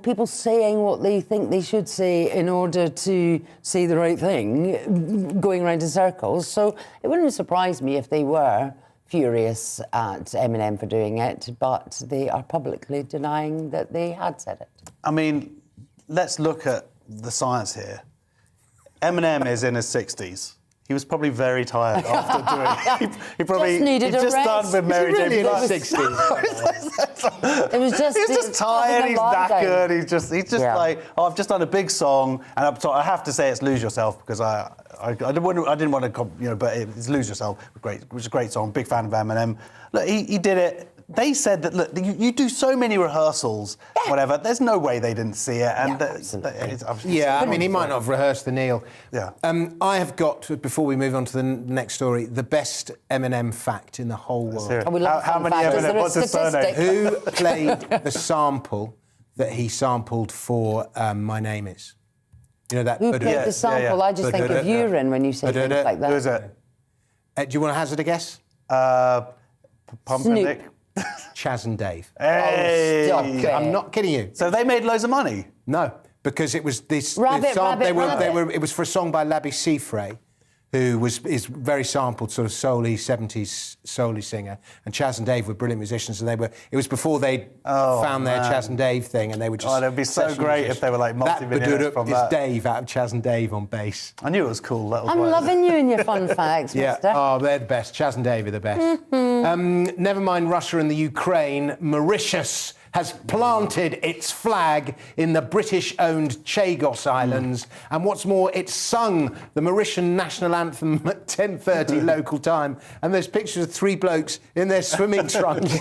people saying what they think they should say in order to say the right thing, going around in circles. So it wouldn't surprise me if they were furious at Eminem for doing it, but they are publicly denying that they had said it. I mean, let's look at the science here. Eminem is in his 60s. He was probably very tired after doing it. He probably just needed a rest. Done with Mary J. Really Blige. 60s. It was just. He's just tired. He's knackered. He's just like, I've just done a big song, and I have to say it's "Lose Yourself" because I didn't want to, but it's "Lose Yourself." Great, it was a great song. Big fan of Eminem. Look, he did it. They said that, look, you do so many rehearsals, whatever, there's no way they didn't see it. And I mean, he might not have rehearsed the kneel. Yeah. I have got, before we move on to the next story, the best Eminem fact in the whole world. How many Eminem? What's his surname? Who played the sample that he sampled for My Name Is? You know that? Who played the sample? I just think of urine when you say things like that. Who is it? Do you want to hazard a guess? Pumpkin Nick. Chaz and Dave. Hey. Oh, stop it. I'm not kidding you. So they made loads of money? No, because it was this. Rabbit. It was for a song by Labi Siffre, who is very sampled, sort of soul-y, 70s soul-y singer, and Chaz and Dave were brilliant musicians, and it was before they found their Chaz and Dave thing, and they were just... Oh, it'd be so great if they were like multi-millionaires from that. Dave out of Chaz and Dave on bass. I knew it was cool. I'm loving you and your fun facts, mister. Oh, they're the best. Chaz and Dave are the best. Never mind Russia and the Ukraine, Mauritius has planted its flag in the British-owned Chagos Islands, and what's more, it sung the Mauritian national anthem at 10:30 local time, and there's pictures of 3 blokes in their swimming trunks.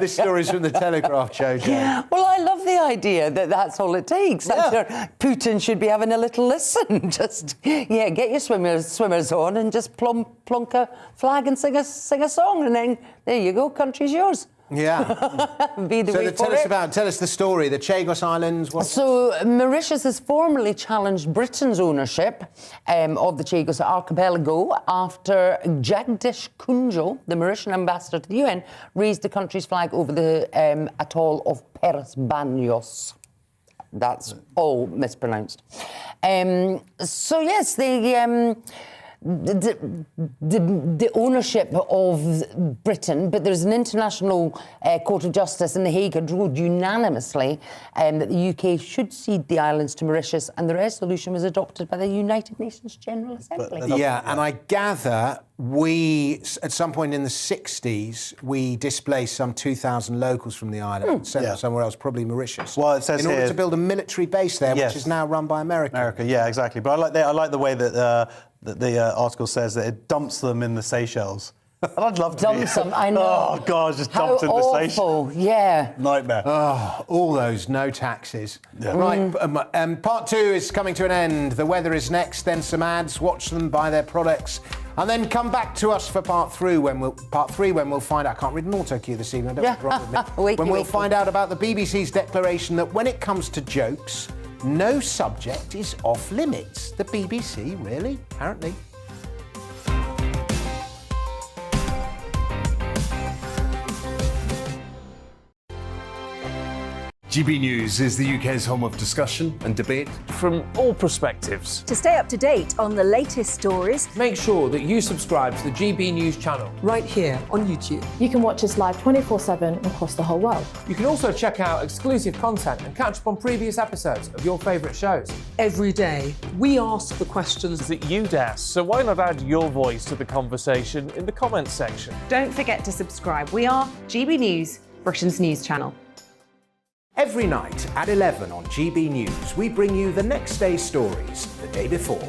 This story's from the Telegraph, Jojo. Well, I love the idea that that's all it takes. I'm sure Putin should be having a little listen. Just, get your swimmers on and just plonk a flag and sing a song, and then there you go, country's yours. Yeah. Tell us the story. The Chagos Islands. So Mauritius has formally challenged Britain's ownership of the Chagos archipelago after Jagdish Kunjo, the Mauritian ambassador to the UN, raised the country's flag over the atoll of Peres Banhos. That's all mispronounced. So yes, the ownership of Britain, but there's an international court of justice in The Hague had ruled unanimously that the UK should cede the islands to Mauritius, and the resolution was adopted by the United Nations General Assembly. And I gather at some point in the 60s, we displaced some 2,000 locals from the island and sent them somewhere else, probably Mauritius. Well, it says in order to build a military base there, which is now run by America. Yeah, exactly. But I like the way that the article says that it dumps them in the Seychelles. And I'd love to dump them. I know. Oh God, just dumped in the Seychelles. Yeah. Nightmare. Oh, all those no taxes. Yeah. Right. Part 2 is coming to an end. The weather is next. Then some ads. Watch them, buy their products, and then come back to us for part 3 when we'll find out. I can't read an auto cue this evening. I don't have to with me. We'll find out about the BBC's declaration that when it comes to jokes, no subject is off limits. The BBC, really? Apparently. GB News is the UK's home of discussion and debate from all perspectives. To stay up to date on the latest stories, make sure that you subscribe to the GB News channel right here on YouTube. You can watch us live 24/7 across the whole world. You can also check out exclusive content and catch up on previous episodes of your favourite shows. Every day, we ask the questions that you'd ask, so why not add your voice to the conversation in the comments section? Don't forget to subscribe. We are GB News, Britain's news channel. Every night at 11 on GB News, we bring you the next day's stories the day before.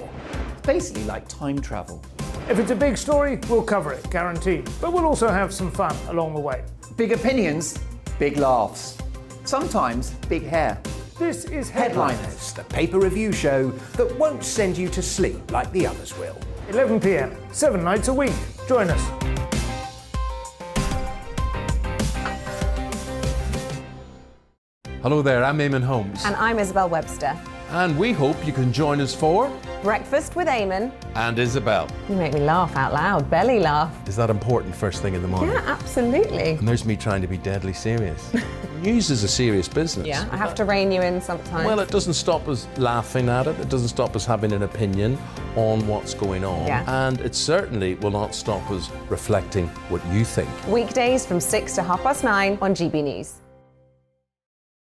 It's basically like time travel. If it's a big story, we'll cover it, guaranteed. But we'll also have some fun along the way. Big opinions, big laughs. Sometimes big hair. This is Headliners, the paper review show that won't send you to sleep like the others will. 11 p.m, 7 nights a week. Join us. Hello there, I'm Eamon Holmes. And I'm Isabel Webster. And we hope you can join us for Breakfast with Eamon and Isabel. You make me laugh out loud, belly laugh. Is that important first thing in the morning? Yeah, absolutely. And there's me trying to be deadly serious. News is a serious business. Yeah, I have to rein you in sometimes. Well, it doesn't stop us laughing at it. It doesn't stop us having an opinion on what's going on. Yeah. And it certainly will not stop us reflecting what you think. Weekdays from 6 to 9:30 on GB News.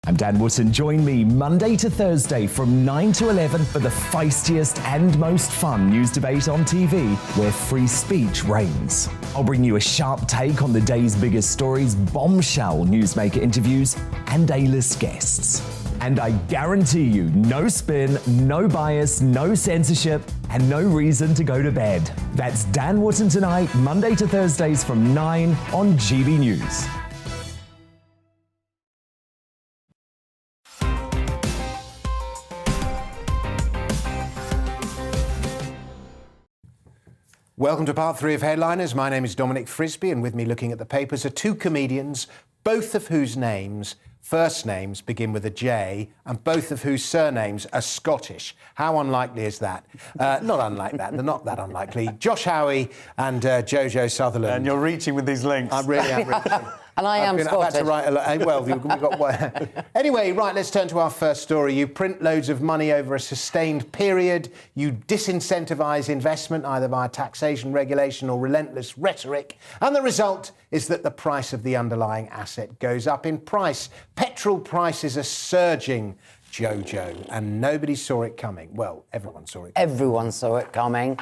I'm Dan Wootton. Join me Monday to Thursday from 9 to 11 for the feistiest and most fun news debate on TV, where free speech reigns. I'll bring you a sharp take on the day's biggest stories, bombshell newsmaker interviews, and A-list guests. And I guarantee you, no spin, no bias, no censorship, and no reason to go to bed. That's Dan Wootton tonight, Monday to Thursdays from 9 on GB News. Welcome to part 3 of Headliners. My name is Dominic Frisby, and with me looking at the papers are 2 comedians, both of whose first names begin with a J, and both of whose surnames are Scottish. How unlikely is that? Not unlike that. They're not that unlikely. Josh Howie and Jojo Sutherland. And you're reaching with these links. I really am reaching. And I am I've had to Scottish. write a lot. Well, we've got one. Anyway, right, let's turn to our first story. You print loads of money over a sustained period. You disincentivise investment, either via taxation, regulation or relentless rhetoric. And the result is that the price of the underlying asset goes up in price. Petrol prices are surging, Jojo, and nobody saw it coming. Well, everyone saw it coming. Everyone saw it coming.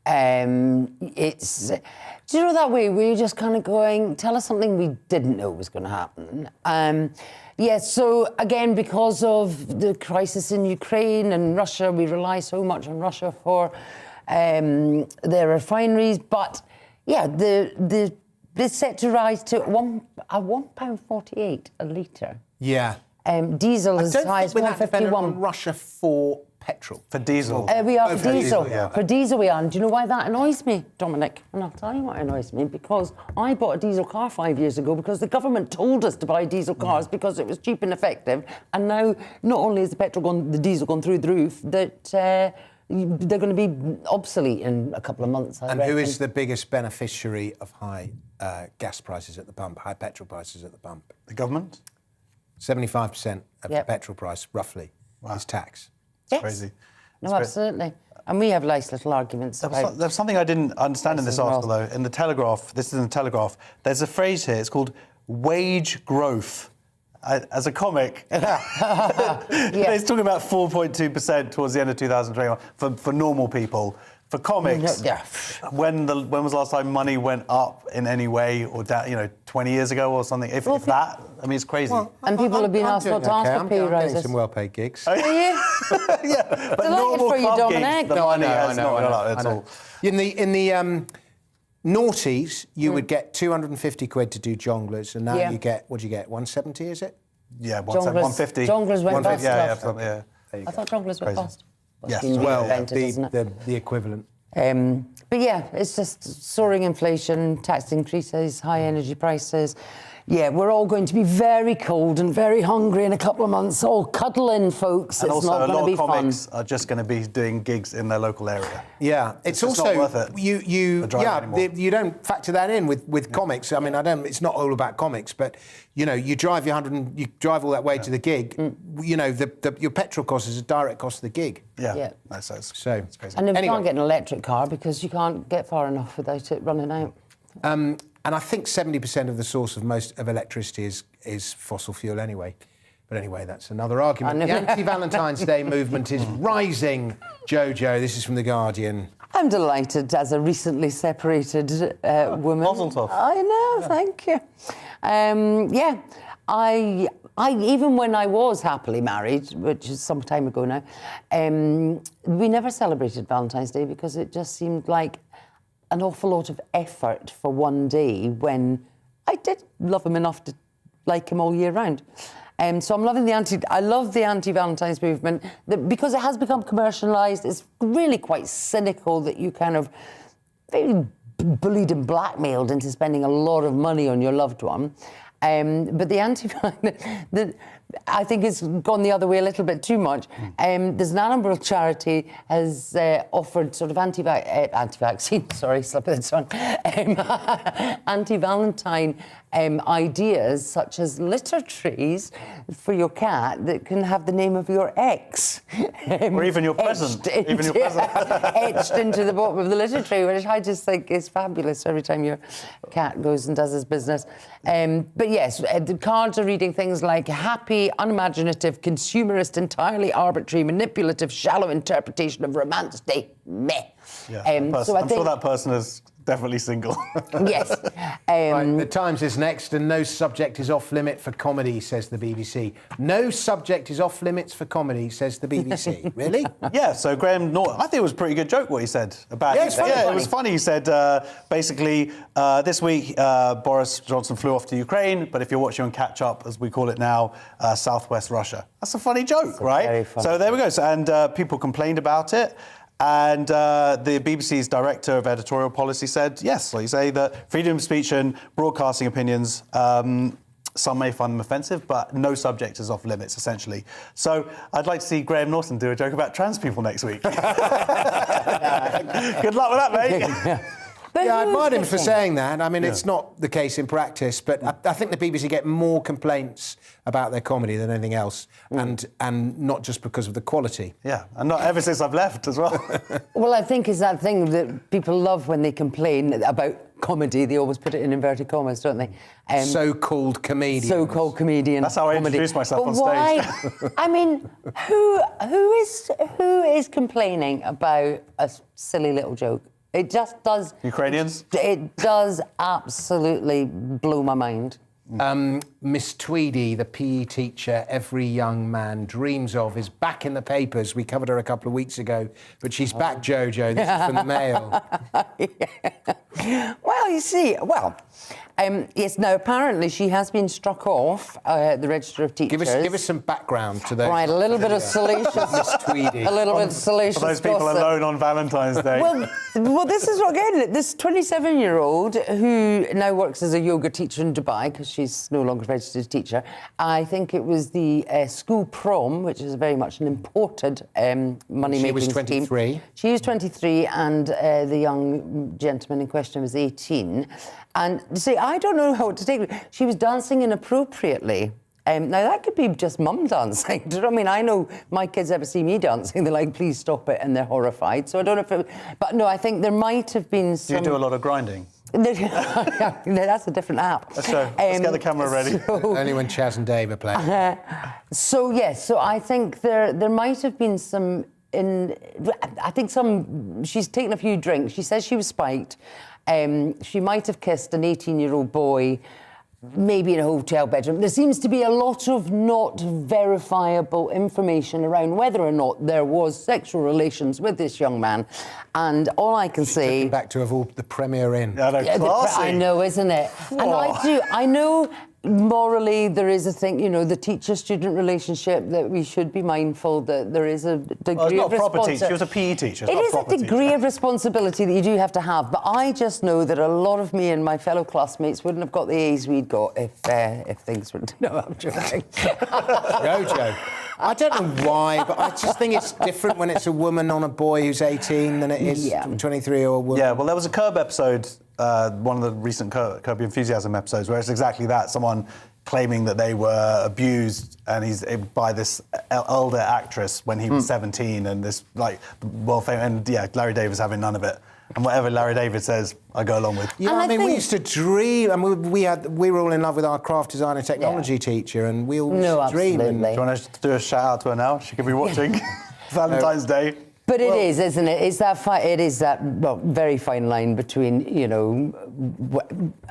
It's... Do you know that way where you're just kind of going, tell us something we didn't know was going to happen? So again, because of the crisis in Ukraine and Russia, we rely so much on Russia for their refineries. But yeah, they're set to rise to £1.48 a litre. Yeah. Diesel is as high as we're that dependent £1.51. on Russia for petrol. For diesel. We are for diesel. Yeah. For diesel we are. And do you know why that annoys me, Dominic? And I'll tell you what annoys me, because I bought a diesel car 5 years ago because the government told us to buy diesel cars because it was cheap and effective. And now, not only is the diesel gone through the roof, that they're going to be obsolete in a couple of months, I And reckon. who is the biggest beneficiary of high gas prices at the pump, high petrol prices at the pump? The government? 75% of the petrol price, roughly, is tax. Yes. Crazy. No, absolutely. And we have nice little arguments about... There's something I didn't understand in this article, though. In the Telegraph, this is in the Telegraph, there's a phrase here, it's called wage growth. As a comic, it's talking about 4.2% towards the end of 2021 for normal people. For comics, when was the last time money went up in any way or down, 20 years ago or something? If that, I mean, it's crazy. Well, and people have been asked not to ask for pay I'm rises. getting some well-paid gigs. Are you? Yeah, but Delighted normal for you, club Dominic. gigs, the money has not gone up at all. In the noughties, you would get 250 quid to do jonglers, and now you get, what do you get, 170, is it? Yeah, 150. Jonglers went bust. Yeah. I thought jonglers went bust. Yes, Been well, reinvented, isn't it? the equivalent. But yeah, it's just soaring inflation, tax increases, high energy prices. Yeah, we're all going to be very cold and very hungry in a couple of months. All cuddle in, folks. And it's also, not a going lot to be of fun. comics are just going to be doing gigs in their local area. Yeah, it's just also not worth it. You don't factor that in with comics. I mean, it's not all about comics, but you drive you drive all that way to the gig. Your petrol cost is a direct cost of the gig. Yeah. So it's crazy. And if you can't get an electric car because you can't get far enough without it running out. And I think 70% of the source of most of electricity is fossil fuel anyway. But anyway, that's another argument. The anti-Valentine's Day movement is rising. Jojo, this is from The Guardian. I'm delighted as a recently separated woman. Mazel tov. I know, thank you. I even when I was happily married, which is some time ago now, we never celebrated Valentine's Day because it just seemed like an awful lot of effort for one day when I did love him enough to like him all year round. So I'm loving I love the anti-Valentine's movement because it has become commercialised. It's really quite cynical that you kind of very bullied and blackmailed into spending a lot of money on your loved one. But the I think it's gone the other way a little bit too much. There's an Annabelle charity has offered sort of anti-vaccine, sorry, slip of the tongue, anti-Valentine ideas such as litter trees for your cat that can have the name of your ex. Or even your present. Etched into the bottom of the litter tree, which I just think is fabulous every time your cat goes and does his business. But yes, the cards are reading things like happy, unimaginative, consumerist, entirely arbitrary, manipulative, shallow interpretation of Romance Day. Meh. Yeah, I'm sure that person is definitely single. Yes. Right, the Times is next, and no subject is off limit for comedy, says the BBC. No subject is off limits for comedy, says the BBC. Really? Yeah, so Graham Norton, I think it was a pretty good joke what he said about it. Yeah, it was funny. He said, basically, this week, Boris Johnson flew off to Ukraine, but if you're watching on Catch Up, as we call it now, southwest Russia. That's a funny joke, right? Very funny. So there we go. And people complained about it. And the BBC's director of editorial policy said, yes, so you say that freedom of speech and broadcasting opinions, some may find them offensive, but no subject is off limits, essentially. So I'd like to see Graham Norton do a joke about trans people next week. Good luck with that, mate. I who's admire him for picking? saying that. I mean, it's not the case in practice, but I think the BBC get more complaints about their comedy than anything else, and not just because of the quality. Yeah, and not ever since I've left as well. Well, I think it's that thing that people love when they complain about comedy. They always put it in inverted commas, don't they? So-called comedians. So-called comedian. That's how I comedy. introduce myself But on why? stage. I mean, who is complaining about a silly little joke? It just does. Ukrainians? It does absolutely blow my mind. Miss Tweedy, the PE teacher every young man dreams of, is back in the papers. We covered her a couple of weeks ago, but she's back, Jojo. This is from the Mail. Well, you see, yes, now apparently she has been struck off the Register of Teachers. Give us some background to those. Right, a little bit of salacious. Miss Tweedy. A little bit of salacious For those people gossip. alone on Valentine's Day. Well, this is again, this 27-year-old who now works as a yoga teacher in Dubai because she's no longer a registered teacher. I think it was the school prom, which is very much an imported money-making scheme. She was 23. She was 23, and the young gentleman in question was 18. And see, I don't know how to take it. She was dancing inappropriately. Now, that could be just mum dancing. Do you know what I mean? I know my kids ever see me dancing, they're like, please stop it, and they're horrified. So I don't know if it... But no, I think there might have been some... Do you do a lot of grinding? No, that's a different app. Let's go. Let's get the camera ready. Only when Chaz and Dave are playing. So, yes, so I think there might have been some... She's taken a few drinks. She says she was spiked. She might have kissed an 18-year-old boy, maybe in a hotel bedroom. There seems to be a lot of not verifiable information around whether or not there was sexual relations with this young man. And all I can say... Back to avoid the Premier Inn. Yeah, classy. I know, isn't it? And I know morally there is a thing, you know, the teacher-student relationship, that we should be mindful that there is a degree of responsibility. It's not a proper teacher, she was a PE teacher. It is a degree of responsibility that you do have to have, but I just know that a lot of me and my fellow classmates wouldn't have got the A's we'd got if things were... No, I'm joking. Jojo. I don't know why, but I just think it's different when it's a woman on a boy who's 18 than it is 23-year-old woman. Yeah, well, there was a Curb episode, one of the recent Curb Your Enthusiasm episodes, where it's exactly that. Someone claiming that they were abused by this elder actress when he was 17, and this, like, well-famous... And, yeah, Larry David's having none of it. And whatever Larry David says, I go along with. Yeah, I mean, we used to dream, and we were all in love with our craft design and technology teacher, and we all used to dream. And, do you want to do a shout out to her now? She could be watching Valentine's Day. But it is, isn't it? It's that it is that very fine line between, you know,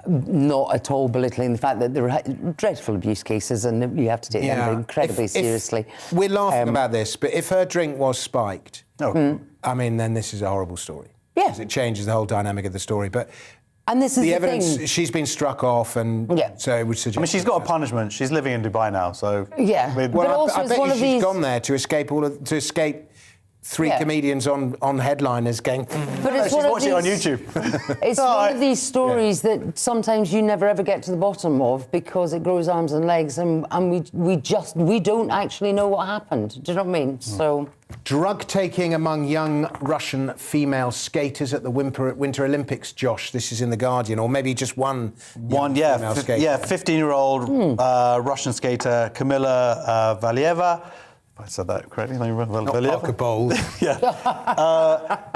not at all belittling the fact that there are dreadful abuse cases, and you have to take them incredibly seriously. We're laughing about this, but if her drink was spiked, I mean, then this is a horrible story. Yeah, it changes the whole dynamic of the story. But and this is the evidence. thing. She's been struck off, and so it would suggest. I mean, she's got a punishment. She's living in Dubai now, so Well, also I bet you she's gone there to escape three comedians on headliners going... But it's she's watching it on YouTube. It's one of these stories that sometimes you never ever get to the bottom of because it grows arms and legs, and we don't actually know what happened. Do you know what I mean? So... Drug taking among young Russian female skaters at the Winter Olympics, Josh. This is in The Guardian, or maybe just one female skater. Yeah, 15-year-old Russian skater Kamila Valieva. If I said that correctly, Not Parker Bowles.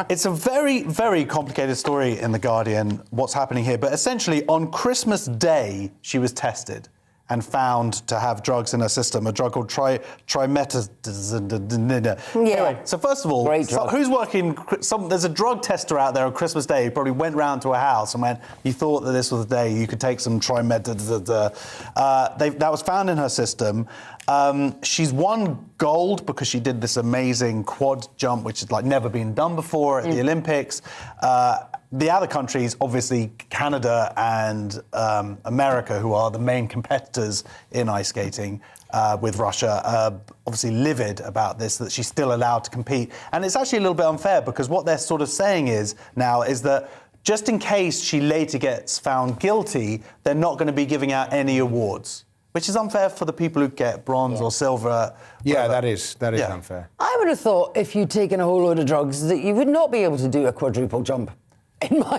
It's a very, very complicated story in The Guardian, what's happening here. But essentially, on Christmas Day, she was tested and found to have drugs in her system, a drug called trimetazidine. Anyway, so first of all, who's working... there's a drug tester out there on Christmas Day who probably went round to a house and went, you thought that this was the day you could take some trimetazidine. That was found in her system. She's won gold because she did this amazing quad jump, which has like never been done before at the Olympics. The other countries, obviously Canada and America, who are the main competitors in ice skating with Russia, obviously livid about this, that she's still allowed to compete. And it's actually a little bit unfair because what they're sort of saying is that just in case she later gets found guilty, they're not going to be giving out any awards. Which is unfair for the people who get bronze or silver. Yeah, that is unfair. I would have thought if you'd taken a whole load of drugs that you would not be able to do a quadruple jump. In my...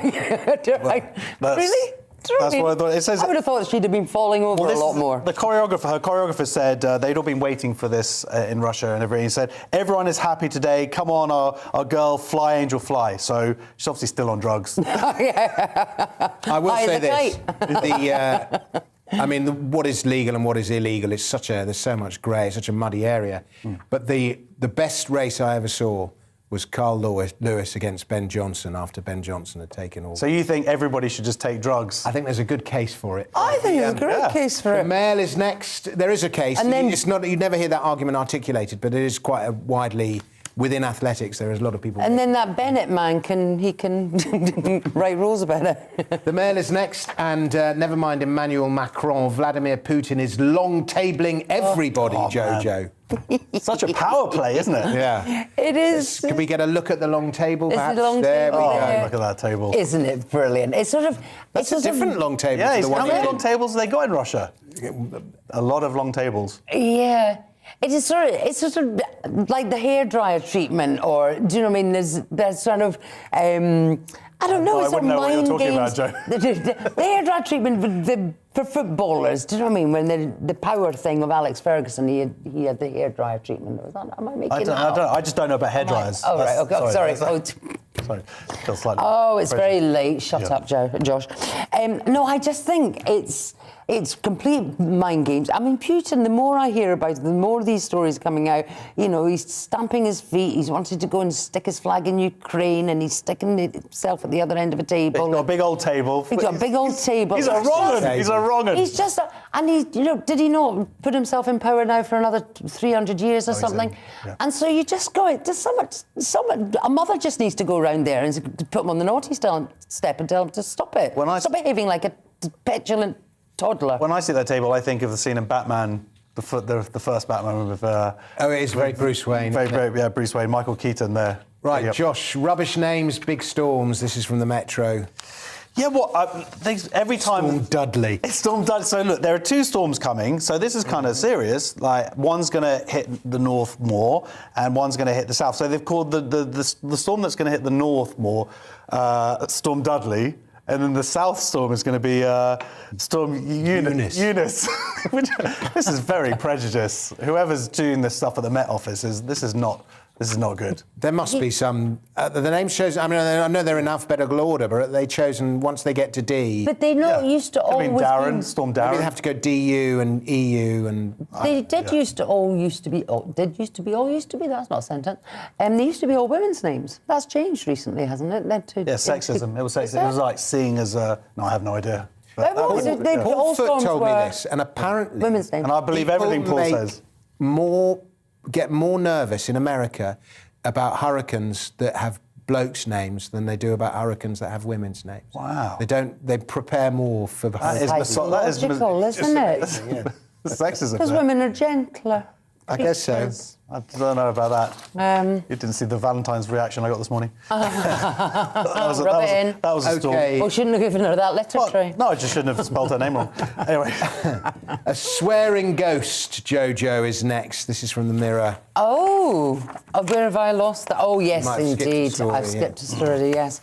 Really? That's what I thought. It says. I would have thought she'd have been falling over a lot more. The choreographer said they'd all been waiting for this in Russia and everything. He said, everyone is happy today. Come on, our girl, fly, angel, fly. So she's obviously still on drugs. I will say this. I mean, what is legal and what is illegal is there's so much grey, such a muddy area. But the best race I ever saw was Carl Lewis against Ben Johnson after Ben Johnson had taken all. So you think everybody should just take drugs? I think there's a good case for it. I think there's a great case for it. The male is next. There is a case. And then, it's not. You never hear that argument articulated, but it is quite a widely. Within athletics, there is a lot of people. And then that Bennett man can write rules about it. The male is next, and never mind Emmanuel Macron. Vladimir Putin is long tabling everybody, Jojo. Such a power play, isn't it? Yeah. It is. Can we get a look at the long table? Is Perhaps? the long there table we go. there? Look at that table. Isn't it brilliant? It's sort of. That's a different long table. Yeah, to the how one many long tables have they got in Russia? A lot of long tables. Yeah. It's sort of like the hairdryer treatment, or do you know what I mean? There's sort of I don't know. No, it's I wouldn't know what you're talking about, Joe. The hairdryer treatment for footballers. Do you know what I mean? When the power thing of Alex Ferguson, he had the hairdryer treatment. Was that? Am I making I just don't know about hairdryers. Oh right. Okay. Sorry. Sorry. Feel slightly It's very late. Shut up, Josh. No, I just think it's complete mind games. I mean, Putin, the more I hear about it, the more these stories coming out, you know, he's stamping his feet, he's wanted to go and stick his flag in Ukraine, and he's sticking himself at the other end of a table. He's got a big old table. He's got a big old table. He's a wrong 'un. He's a wrong 'un. He's just, and he, you know, did he not put himself in power now for another 300 years or something? Yeah. And so you just go, a mother just needs to go around there and put him on the naughty step and tell him to stop it. Stop behaving like a petulant toddler. When I see that table, I think of the scene in Batman, the first Batman with. It is very Bruce Wayne. Very, Bruce Wayne, Michael Keaton there. Right, Yep. Josh. Rubbish names, big storms. This is from the Metro. Yeah, every time... Storm Dudley. It's Storm Dudley. So, look, there are two storms coming, so this is kind of serious. Like, one's going to hit the north more, and one's going to hit the south. So they've called the storm that's going to hit the north more Storm Dudley, and then the south storm is going to be Storm Eunice. This is very prejudiced. Whoever's doing this stuff at the Met Office, this is not good. There must be some... the name shows... I mean, I know they're in alphabetical order, but they chosen once they get to D... But they used to always... Storm Darren. Maybe they have to go DU and EU and... They used to be... That's not a sentence. They used to be all women's names. That's changed recently, hasn't it? Yeah, sexism. It was sexism. It was like seeing as a... No, I have no idea. Paul Foot told me this, and apparently... Women's names. And I believe everything Paul says. Get more nervous in America about hurricanes that have blokes' names than they do about hurricanes that have women's names. Wow. They prepare more for the hurricanes. That is logical, isn't it? Sexism. Because women are gentler. I guess so. I don't know about that. You didn't see the Valentine's reaction I got this morning. That was a storm. Okay. Well, shouldn't have given her that letter tray. No, I just shouldn't have spelled her name wrong. Anyway. A swearing ghost, Jojo, is next. This is from the Mirror. Oh, where have I lost that? Oh, yes, indeed. I've skipped a story, yes.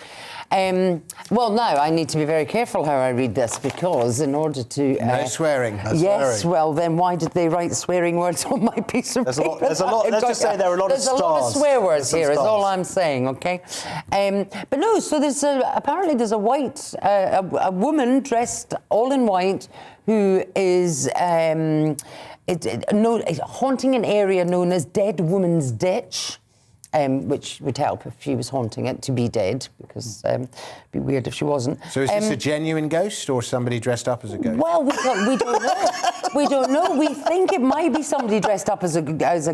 Well, now I need to be very careful how I read this, because in order to... no swearing. Yes, well, then why did they write swearing words on my piece of paper? There's a lot. Let's just say there are a lot of stars. There's a lot of swear words here, is all I'm saying, OK? But no, so apparently there's a woman dressed all in white who is haunting an area known as Dead Woman's Ditch. Which would help if she was haunting it to be dead, because it'd be weird if she wasn't. So is this a genuine ghost or somebody dressed up as a ghost? Well, we don't know. We don't know. We think it might be somebody dressed up as a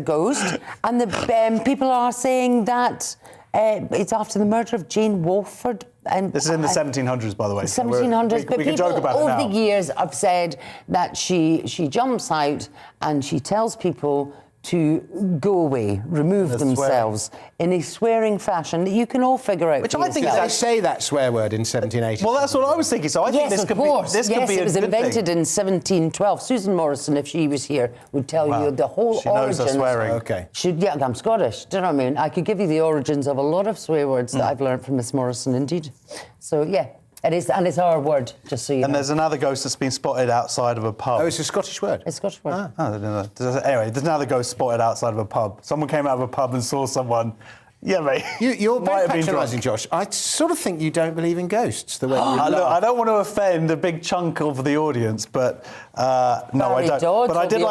ghost, and the people are saying that it's after the murder of Jane Wolford. And this is in the 1700s, by the way. 1700s, but we can joke people about it now. over the years have said that she jumps out and she tells people to go away, remove themselves in a swearing fashion that you can all figure out. Which for I think yourself. they say that swear word in 1780. Well, that's what I was thinking. So I think this could be it was invented in 1712. Susan Morrison, if she was here, would tell you the whole She knows origins. her swearing. Okay. Yeah, I'm Scottish. Do you know what I mean? I could give you the origins of a lot of swear words that I've learned from Miss Morrison, indeed. So, yeah. It is, and it's our word, just so you know. And there's another ghost that's been spotted outside of a pub. Oh, it's a Scottish word? It's a Scottish word. Oh, I didn't know that. Anyway, there's another ghost spotted outside of a pub. Someone came out of a pub and saw someone. Yeah, mate. You're Might have been patronising, Josh. I sort of think you don't believe in ghosts the way you Look, laugh. I don't want to offend a big chunk of the audience, but no, I don't. But I did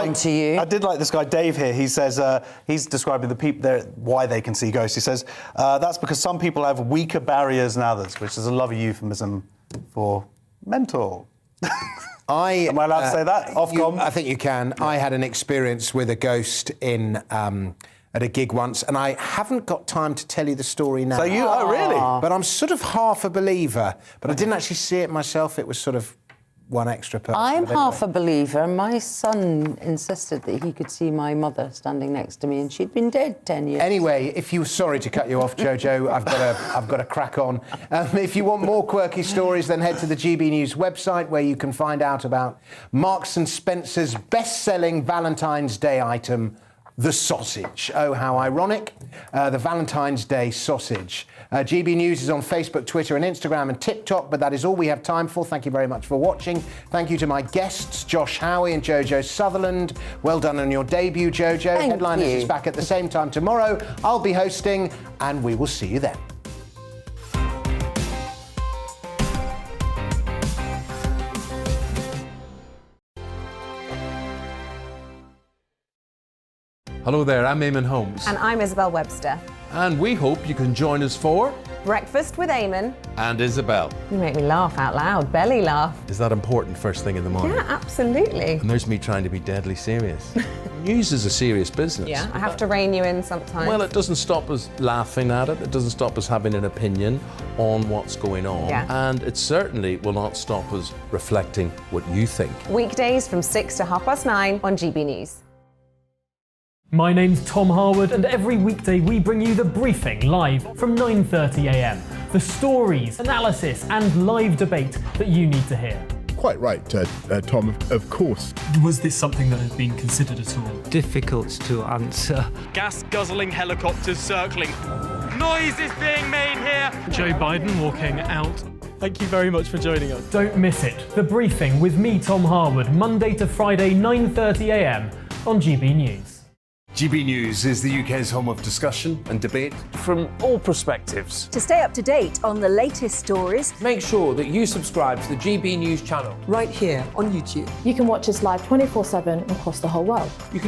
like this guy Dave here. He says he's describing the people there, why they can see ghosts. He says that's because some people have weaker barriers than others, which is a lovely euphemism for mental. Am I allowed to say that? Ofcom? I think you can. I had an experience with a ghost in at a gig once, and I haven't got time to tell you the story now. So you? Oh, really? But I'm sort of half a believer. But I didn't actually see it myself. It was sort of one extra person. I'm half a believer. My son insisted that he could see my mother standing next to me, and she'd been dead 10 years. Anyway, if you sorry to cut you off, Jojo, I've got to crack on. If you want more quirky stories, then head to the GB News website, where you can find out about Marks and Spencer's best-selling Valentine's Day item, the sausage. Oh, how ironic. The Valentine's Day sausage. GB News is on Facebook, Twitter and Instagram and TikTok, but that is all we have time for. Thank you very much for watching. Thank you to my guests, Josh Howie and Jojo Sutherland. Well done on your debut, Jojo. Thank Headliners you. is back at the same time tomorrow. I'll be hosting, and we will see you then. Hello there, I'm Eamon Holmes. And I'm Isabel Webster. And we hope you can join us for Breakfast with Eamon. And Isabel. You make me laugh out loud, belly laugh. Is that important first thing in the morning? Yeah, absolutely. And there's me trying to be deadly serious. News is a serious business. Yeah, I have to rein you in sometimes. Well, it doesn't stop us laughing at it. It doesn't stop us having an opinion on what's going on. Yeah. And it certainly will not stop us reflecting what you think. Weekdays from 6 to 9:30 on GB News. My name's Tom Harwood, and every weekday we bring you The Briefing live from 9:30 a.m. The stories, analysis and live debate that you need to hear. Quite right, Tom, of course. Was this something that had been considered at all? Difficult to answer. Gas-guzzling helicopters circling. Noise is being made here. Joe Biden walking out. Thank you very much for joining us. Don't miss it. The Briefing with me, Tom Harwood, Monday to Friday, 9:30 a.m. on GB News. GB News is the UK's home of discussion and debate from all perspectives. To stay up to date on the latest stories, make sure that you subscribe to the GB News channel right here on YouTube. You can watch us live 24/7 across the whole world. You can